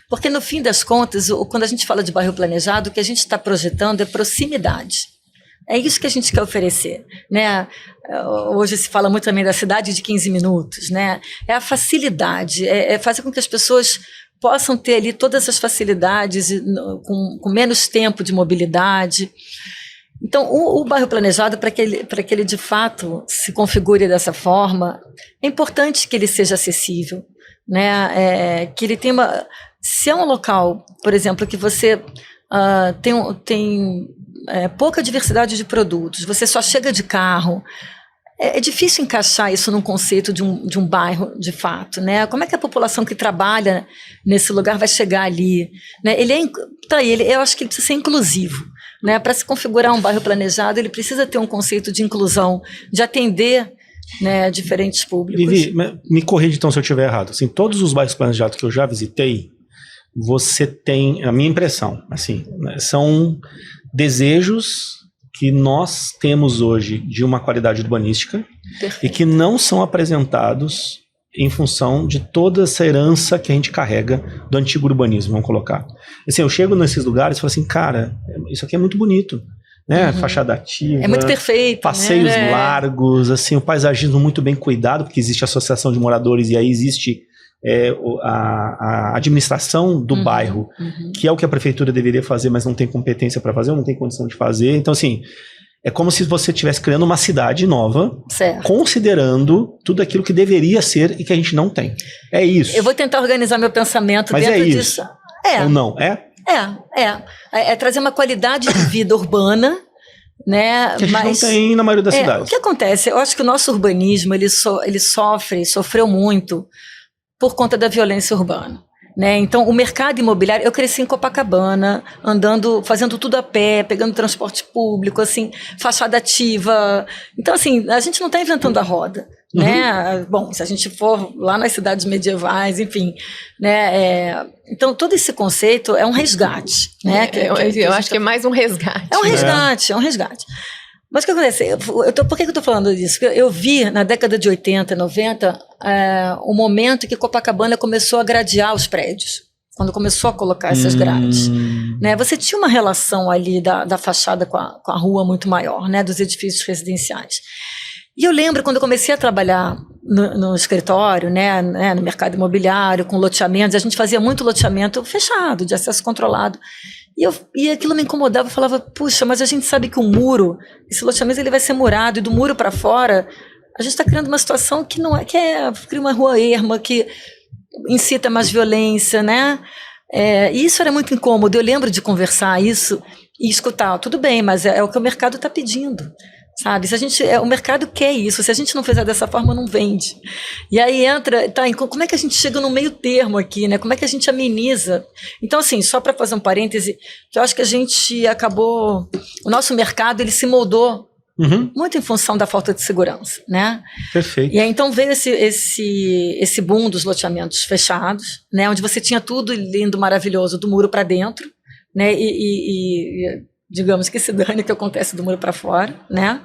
porque no fim das contas, quando a gente fala de bairro planejado, o que a gente está projetando é proximidade. É isso que a gente quer oferecer, né? Hoje se fala muito também da cidade de 15 minutos, né? É a facilidade, é fazer com que as pessoas possam ter ali todas as facilidades com menos tempo de mobilidade. Então, o bairro planejado, para que ele de fato se configure dessa forma, é importante que ele seja acessível, né? Que ele tenha se é um local, por exemplo, que você tem pouca diversidade de produtos, você só chega de carro, é difícil encaixar isso num conceito de um bairro, de fato, né? Como é que a população que trabalha nesse lugar vai chegar ali, né? Eu acho que ele precisa ser inclusivo, né? Para se configurar um bairro planejado, ele precisa ter um conceito de inclusão, de atender, né, diferentes públicos. Vivi, me corrija então se eu estiver errado. Assim, todos os bairros planejados que eu já visitei, você tem, a minha impressão, assim, né, são desejos que nós temos hoje de uma qualidade urbanística. Perfeito. E que não são apresentados em função de toda essa herança que a gente carrega do antigo urbanismo, vamos colocar. Assim, eu chego nesses lugares e falo assim, cara, isso aqui é muito bonito, né? Fachada ativa. É muito perfeito. Passeios, né? Largos, assim, o paisagismo muito bem cuidado, porque existe a associação de moradores e aí existe a administração do bairro, que é o que a prefeitura deveria fazer, mas não tem competência para fazer, ou não tem condição de fazer. Então, assim, é como se você estivesse criando uma cidade nova, certo, considerando tudo aquilo que deveria ser e que a gente não tem. É isso. Eu vou tentar organizar meu pensamento mas dentro disso. É. Ou não? É trazer uma qualidade de vida urbana, né? Que a gente não tem na maioria das cidades. O que acontece? Eu acho que o nosso urbanismo, ele sofreu muito por conta da violência urbana. Né? Então, o mercado imobiliário, eu cresci em Copacabana, andando, fazendo tudo a pé, pegando transporte público, assim, fachada ativa. Então, assim, a gente não está inventando a roda, né? Bom, se a gente for lá nas cidades medievais, enfim, né? Então, todo esse conceito é um resgate, né? Eu acho que é mais um resgate. É um resgate. Mas o que acontece? Por que eu estou falando disso? Porque eu vi na década de 80, 90, o momento que Copacabana começou a gradear os prédios, quando começou a colocar essas grades. Né? Você tinha uma relação ali da fachada com a rua muito maior, né? Dos edifícios residenciais. E eu lembro quando eu comecei a trabalhar no escritório, né, no mercado imobiliário, com loteamentos, a gente fazia muito loteamento fechado, de acesso controlado. E aquilo me incomodava, eu falava, puxa, mas a gente sabe que o muro, esse loteamento ele vai ser murado, e do muro para fora, a gente está criando uma situação que não é, cria uma rua erma, que incita mais violência, né? E isso era muito incômodo. Eu lembro de conversar isso e escutar, tudo bem, mas é o que o mercado está pedindo. Sabe, o mercado quer isso, se a gente não fizer dessa forma, não vende. E aí como é que a gente chega no meio termo aqui, né? Como é que a gente ameniza? Então, assim, só para fazer um parêntese, eu acho que o nosso mercado, ele se moldou muito em função da falta de segurança, né? Perfeito. E aí, então, veio esse boom dos loteamentos fechados, né? Onde você tinha tudo lindo, maravilhoso, do muro para dentro, né? Digamos que se dane o que acontece do muro para fora, né?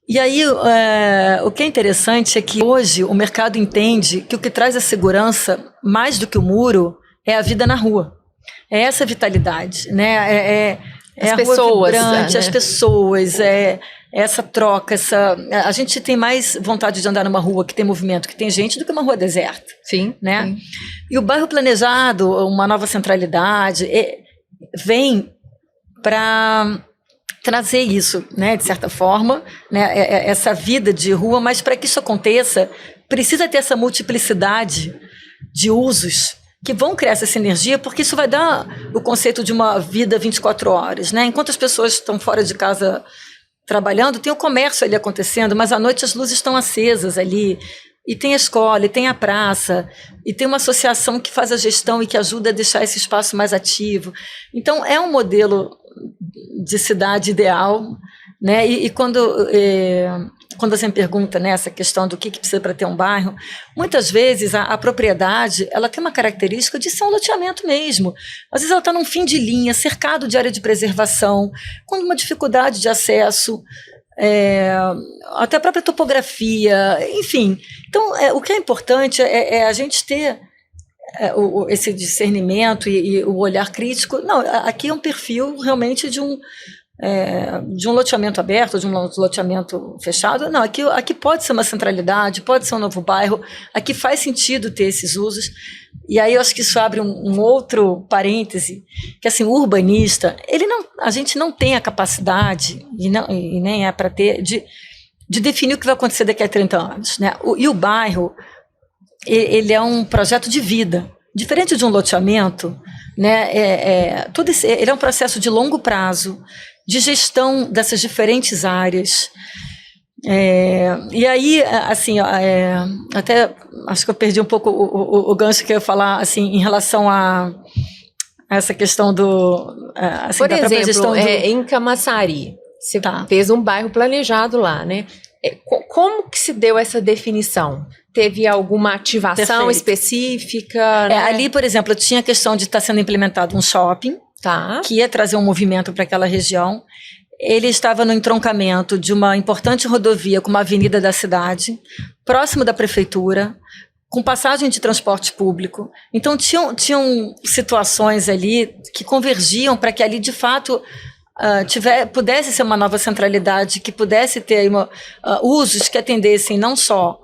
E aí, o que é interessante é que hoje o mercado entende que o que traz a segurança, mais do que o muro, é a vida na rua. É essa vitalidade, né? As pessoas, vibrante, as pessoas, essa troca, a gente tem mais vontade de andar numa rua que tem movimento, que tem gente, do que uma rua deserta. Sim. Né? Sim. E o bairro planejado, uma nova centralidade, vem para trazer isso, né, de certa forma, né, essa vida de rua, mas para que isso aconteça, precisa ter essa multiplicidade de usos que vão criar essa sinergia, porque isso vai dar o conceito de uma vida 24 horas. Né? Enquanto as pessoas estão fora de casa trabalhando, tem o comércio ali acontecendo, mas à noite as luzes estão acesas ali, e tem a escola, e tem a praça, e tem uma associação que faz a gestão e que ajuda a deixar esse espaço mais ativo. Então, é um modelo de cidade ideal, né? E quando você me pergunta, né, essa questão do que precisa para ter um bairro, muitas vezes a propriedade, ela tem uma característica de ser um loteamento mesmo. Às vezes ela está num fim de linha, cercado de área de preservação, com uma dificuldade de acesso, até a própria topografia, enfim. Então, o que é importante é a gente ter esse discernimento e o olhar crítico. Não, aqui é um perfil realmente de um loteamento aberto, de um loteamento fechado. Não, aqui pode ser uma centralidade, pode ser um novo bairro, aqui faz sentido ter esses usos. E aí eu acho que isso abre um outro parêntese, que assim, o urbanista, a gente não tem a capacidade, e nem é para ter, de definir o que vai acontecer daqui a 30 anos. Né? E o bairro, ele é um projeto de vida. Diferente de um loteamento, né, ele é um processo de longo prazo, de gestão dessas diferentes áreas. E aí, assim, até acho que eu perdi um pouco o gancho que eu ia falar, assim, em relação a essa questão assim, por da exemplo, gestão em Camaçari, você fez um bairro planejado lá, né? Como que se deu essa definição? Teve alguma ativação específica? Né? Ali, por exemplo, tinha a questão de estar sendo implementado um shopping, que ia trazer um movimento para aquela região. Ele estava no entroncamento de uma importante rodovia com uma avenida da cidade, próximo da prefeitura, com passagem de transporte público. Então, tinham situações ali que convergiam para que ali, de fato, pudesse ser uma nova centralidade, que pudesse ter usos que atendessem não só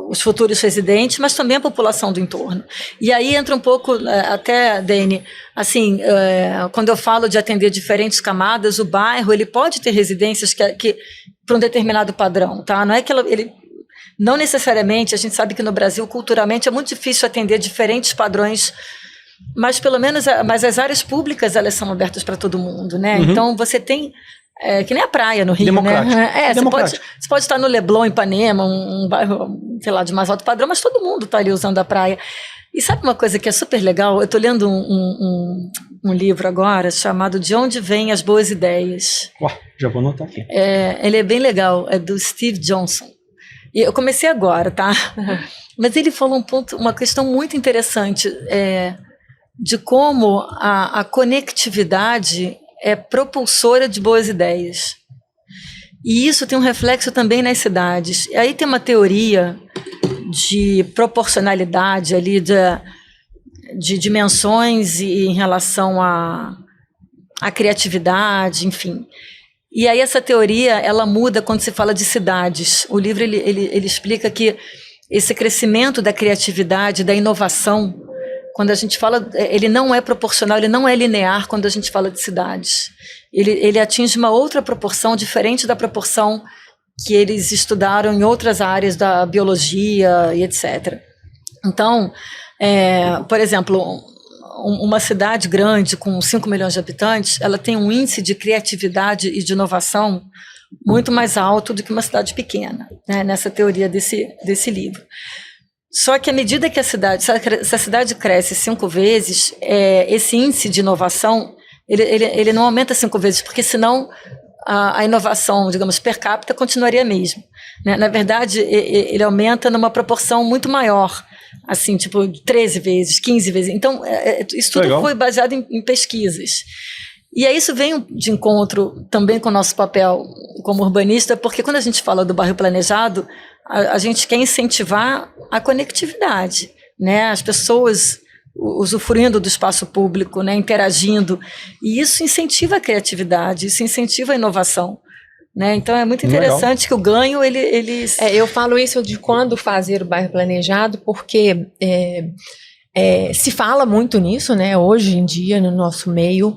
os futuros residentes, mas também a população do entorno. E aí entra um pouco, até, Dani, assim, quando eu falo de atender diferentes camadas, o bairro ele pode ter residências que para um determinado padrão, tá? Não é que não necessariamente, a gente sabe que no Brasil, culturalmente, é muito difícil atender diferentes padrões mas pelo menos mas as áreas públicas elas são abertas para todo mundo, né? Então você tem que nem a praia no Rio, né? Você pode estar no Leblon, Ipanema, um bairro, sei lá, de mais alto padrão, mas todo mundo está ali usando a praia. E sabe uma coisa que é super legal? Eu estou lendo um livro agora chamado De Onde Vêm as Boas Ideias. Uau, já vou anotar aqui. Ele é bem legal, é do Steve Johnson. E eu comecei agora, tá? Mas ele falou uma questão muito interessante, de como a conectividade é propulsora de boas ideias. E isso tem um reflexo também nas cidades. E aí tem uma teoria de proporcionalidade ali, de dimensões em relação à criatividade, enfim. E aí essa teoria, ela muda quando se fala de cidades. O livro, ele explica que esse crescimento da criatividade, da inovação, quando a gente fala, ele não é proporcional, ele não é linear quando a gente fala de cidades. Ele atinge uma outra proporção, diferente da proporção que eles estudaram em outras áreas da biologia e etc. Então, por exemplo, uma cidade grande com 5 milhões de habitantes, ela tem um índice de criatividade e de inovação muito mais alto do que uma cidade pequena, né, nessa teoria desse livro. Só que à medida que se a cidade cresce 5 vezes, esse índice de inovação, ele não aumenta 5 vezes, porque senão a inovação, digamos, per capita continuaria a mesma, né? Na verdade, ele aumenta numa proporção muito maior, assim, tipo 13 vezes, 15 vezes. Então, isso tudo foi baseado em pesquisas. E aí isso vem de encontro também com o nosso papel como urbanista, porque quando a gente fala do bairro planejado, a gente quer incentivar a conectividade, né? As pessoas usufruindo do espaço público, né? Interagindo. E isso incentiva a criatividade, isso incentiva a inovação, né? Então é muito interessante que o ganho, eu falo isso de quando fazer o bairro planejado, porque se fala muito nisso, né? Hoje em dia, no nosso meio.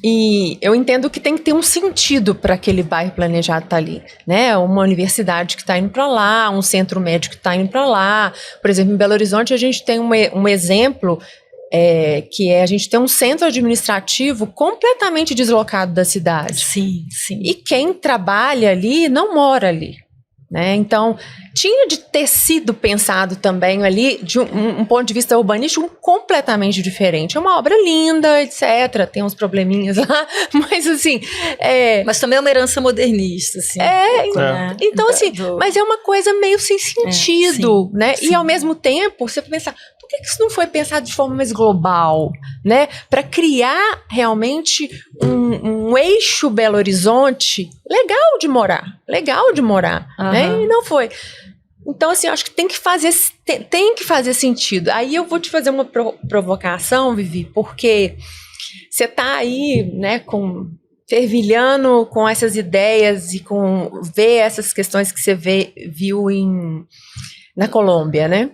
E eu entendo que tem que ter um sentido para aquele bairro planejado estar ali, né? Uma universidade que está indo para lá, um centro médico que está indo para lá. Por exemplo, em Belo Horizonte a gente tem um exemplo que a gente tem um centro administrativo completamente deslocado da cidade. Sim, sim. E quem trabalha ali não mora ali, né? Então, tinha de ter sido pensado também ali de um ponto de vista urbanístico completamente diferente. É uma obra linda, etc. Tem uns probleminhas lá, mas assim... Mas também é uma herança modernista, assim. Então assim, mas é uma coisa meio sem sentido, né? Sim. E ao mesmo tempo, você pensa, por que isso não foi pensado de forma mais global, né? Para criar realmente um eixo Belo Horizonte legal de morar, né? E não foi. Então, assim, acho que tem que fazer sentido. Aí eu vou te fazer uma provocação, Vivi, porque você tá aí, né, fervilhando com essas ideias e ver essas questões que você viu na Colômbia, né?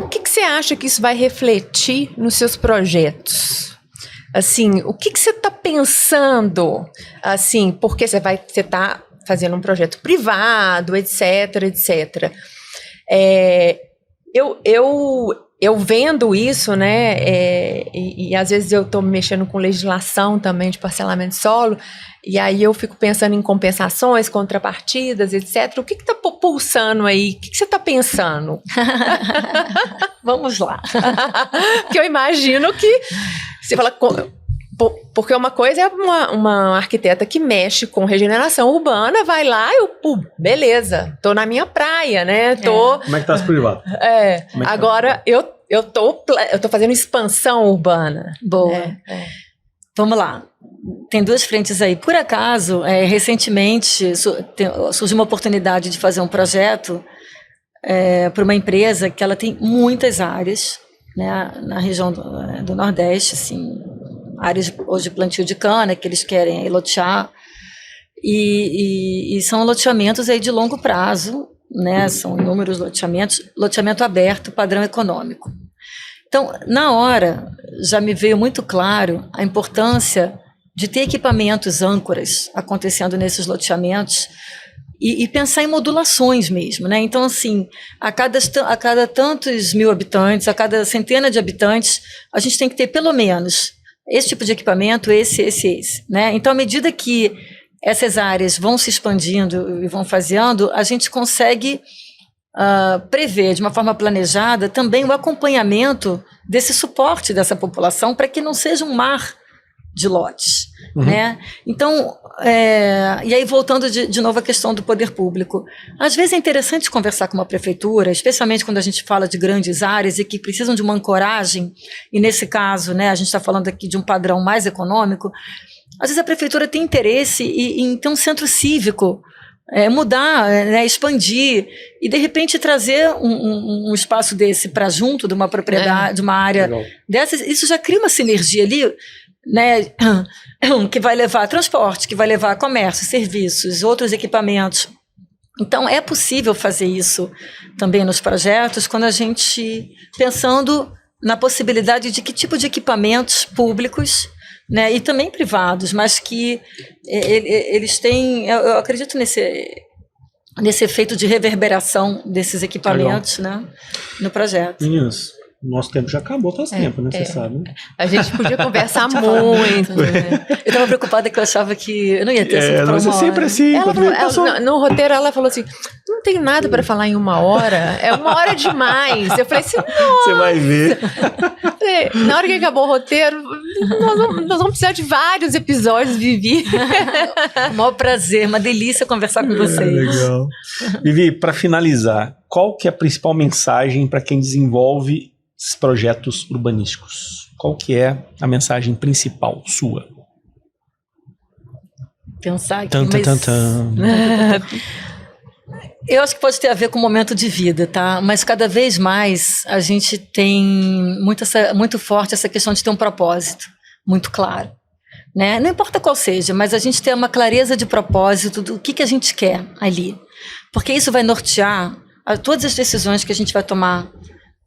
O que você acha que isso vai refletir nos seus projetos? Assim, o que você está pensando? Assim, porque você está fazendo um projeto privado, etc, etc. Eu vendo isso, né, e às vezes eu estou mexendo com legislação também de parcelamento de solo, e aí eu fico pensando em compensações, contrapartidas, etc. O que está pulsando aí? O que você está pensando? Vamos lá. Porque eu imagino que você fala... Porque uma coisa é uma arquiteta que mexe com regeneração urbana, vai lá beleza, tô na minha praia, né? Como é que tá as privadas? Agora eu tô fazendo expansão urbana. Boa. Vamos lá. Tem 2 frentes aí. Por acaso, recentemente surgiu uma oportunidade de fazer um projeto para uma empresa que ela tem muitas áreas, né, na região do Nordeste, assim, áreas hoje de plantio de cana que eles querem lotear, e são loteamentos aí de longo prazo, né? São inúmeros loteamentos, loteamento aberto, padrão econômico. Então, na hora, já me veio muito claro a importância de ter equipamentos âncoras acontecendo nesses loteamentos, e pensar em modulações mesmo, né? Então, assim, a cada tantos mil habitantes, a cada centena de habitantes, a gente tem que ter pelo menos esse tipo de equipamento, esse, né? Então, à medida que essas áreas vão se expandindo e vão faseando, a gente consegue prever de uma forma planejada também o acompanhamento desse suporte dessa população para que não seja um mar de lotes, né? Então, e aí voltando de novo à questão do poder público, às vezes é interessante conversar com uma prefeitura, especialmente quando a gente fala de grandes áreas e que precisam de uma ancoragem, e nesse caso, né, a gente está falando aqui de um padrão mais econômico. Às vezes a prefeitura tem interesse em ter um centro cívico, mudar, né, expandir e de repente trazer um espaço desse para junto de uma propriedade, de uma área dessas. Isso já cria uma sinergia ali, né, que vai levar transporte, que vai levar comércio, serviços, outros equipamentos. Então é possível fazer isso também nos projetos quando a gente pensando na possibilidade de que tipo de equipamentos públicos, né, e também privados, mas que eles têm, eu acredito nesse efeito de reverberação desses equipamentos, né, no projeto. Meninas, nosso tempo já acabou faz tempo, né? Você sabe. Né? A gente podia conversar muito. Né? Eu estava preocupada que eu achava que eu não ia ter assunto para uma hora. Sempre assim. No roteiro ela falou assim, não tem nada para falar em 1 hora, é 1 hora demais. Eu falei assim, nossa. Você vai ver. Na hora que acabou o roteiro, nós vamos precisar de vários episódios, Vivi. O maior prazer, uma delícia conversar com vocês. Legal. Vivi, para finalizar, qual que é a principal mensagem para quem desenvolve esses projetos urbanísticos? Qual que é a mensagem principal sua? Pensar aqui, eu acho que pode ter a ver com o momento de vida, tá? Mas cada vez mais a gente tem muito forte essa questão de ter um propósito muito claro, né? Não importa qual seja, mas a gente ter uma clareza de propósito do que a gente quer ali. Porque isso vai nortear todas as decisões que a gente vai tomar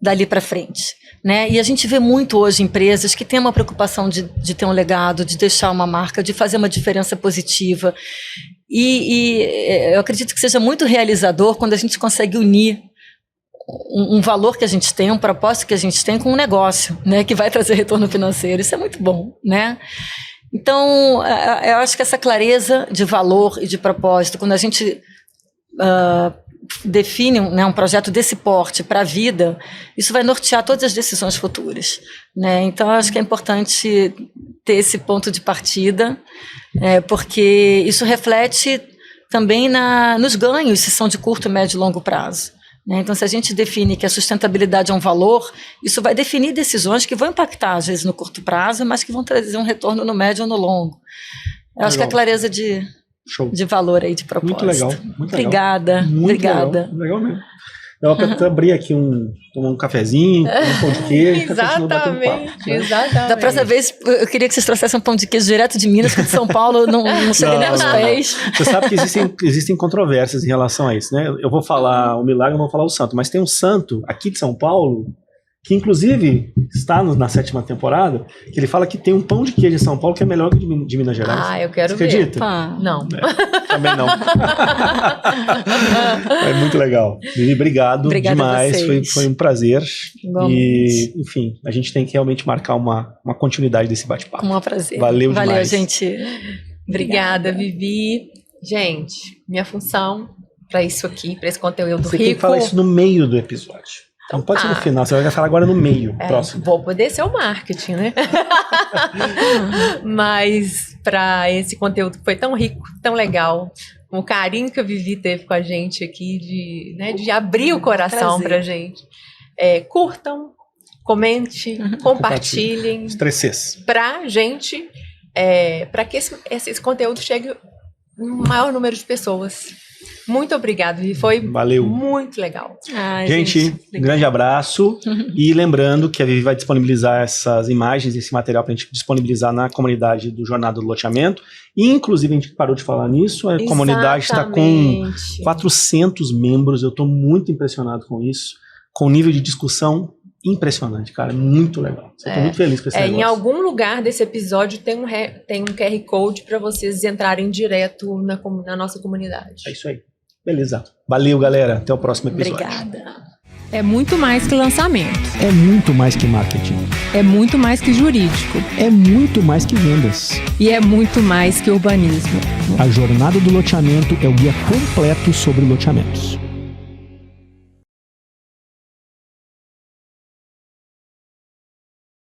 dali para frente, né? E a gente vê muito hoje empresas que têm uma preocupação de ter um legado, de deixar uma marca, de fazer uma diferença positiva. E eu acredito que seja muito realizador quando a gente consegue unir um valor que a gente tem, um propósito que a gente tem com um negócio, né? Que vai trazer retorno financeiro. Isso é muito bom, né? Então, eu acho que essa clareza de valor e de propósito, quando a gente define um projeto desse porte para a vida, isso vai nortear todas as decisões futuras, né? Então, eu acho que é importante ter esse ponto de partida, porque isso reflete também nos ganhos, se são de curto, médio e longo prazo, né? Então, se a gente define que a sustentabilidade é um valor, isso vai definir decisões que vão impactar, às vezes, no curto prazo, mas que vão trazer um retorno no médio ou no longo. Eu acho que a clareza de valor aí, de propósito. Muito legal. Muito obrigada. Legal. Obrigada. Legal mesmo. Eu vou abrir aqui tomar um cafezinho, um pão de queijo. Exatamente. Da próxima vez, eu queria que vocês trouxessem um pão de queijo direto de Minas, porque de São Paulo não chega nem aos pés. Você sabe que existem controvérsias em relação a isso, né? Eu vou falar o milagre, eu vou falar o santo, mas tem um santo aqui de São Paulo, que inclusive está na 7ª temporada, que ele fala que tem um pão de queijo em São Paulo que é melhor que de Minas Gerais. Ah, eu quero ver. Você acredita? Não. Também não. É muito legal. Vivi, obrigado demais. Foi um prazer. Igualmente. E, enfim, a gente tem que realmente marcar uma continuidade desse bate-papo. Um prazer. Valeu demais. Valeu, gente. Obrigada, Vivi. Gente, minha função para isso aqui, para esse conteúdo Você rico... tem que falar isso no meio do episódio. Não pode ser no final, você vai falar agora no meio, próximo. Vou poder ser o marketing, né? Mas para esse conteúdo que foi tão rico, tão legal, com o carinho que a Vivi teve com a gente aqui, de abrir o coração pra gente. Curtam, comente, compartilhem. Os 3 Cs. Pra gente, para que esse conteúdo chegue no maior número de pessoas. Muito obrigada, Vivi. Foi muito legal. Gente, um grande abraço. E lembrando que a Vivi vai disponibilizar essas imagens, esse material para a gente disponibilizar na comunidade do Jornada do Loteamento. E, inclusive, a gente parou de falar nisso. A comunidade está com 400 membros. Eu estou muito impressionado com isso. Com o nível de discussão impressionante, cara. Muito legal. Eu tô muito feliz com esse negócio. Em algum lugar desse episódio tem um QR Code para vocês entrarem direto na nossa comunidade. É isso aí. Beleza. Valeu, galera. Até o próximo episódio. Obrigada. É muito mais que lançamento. É muito mais que marketing. É muito mais que jurídico. É muito mais que vendas. E é muito mais que urbanismo. A Jornada do Loteamento é o guia completo sobre loteamentos.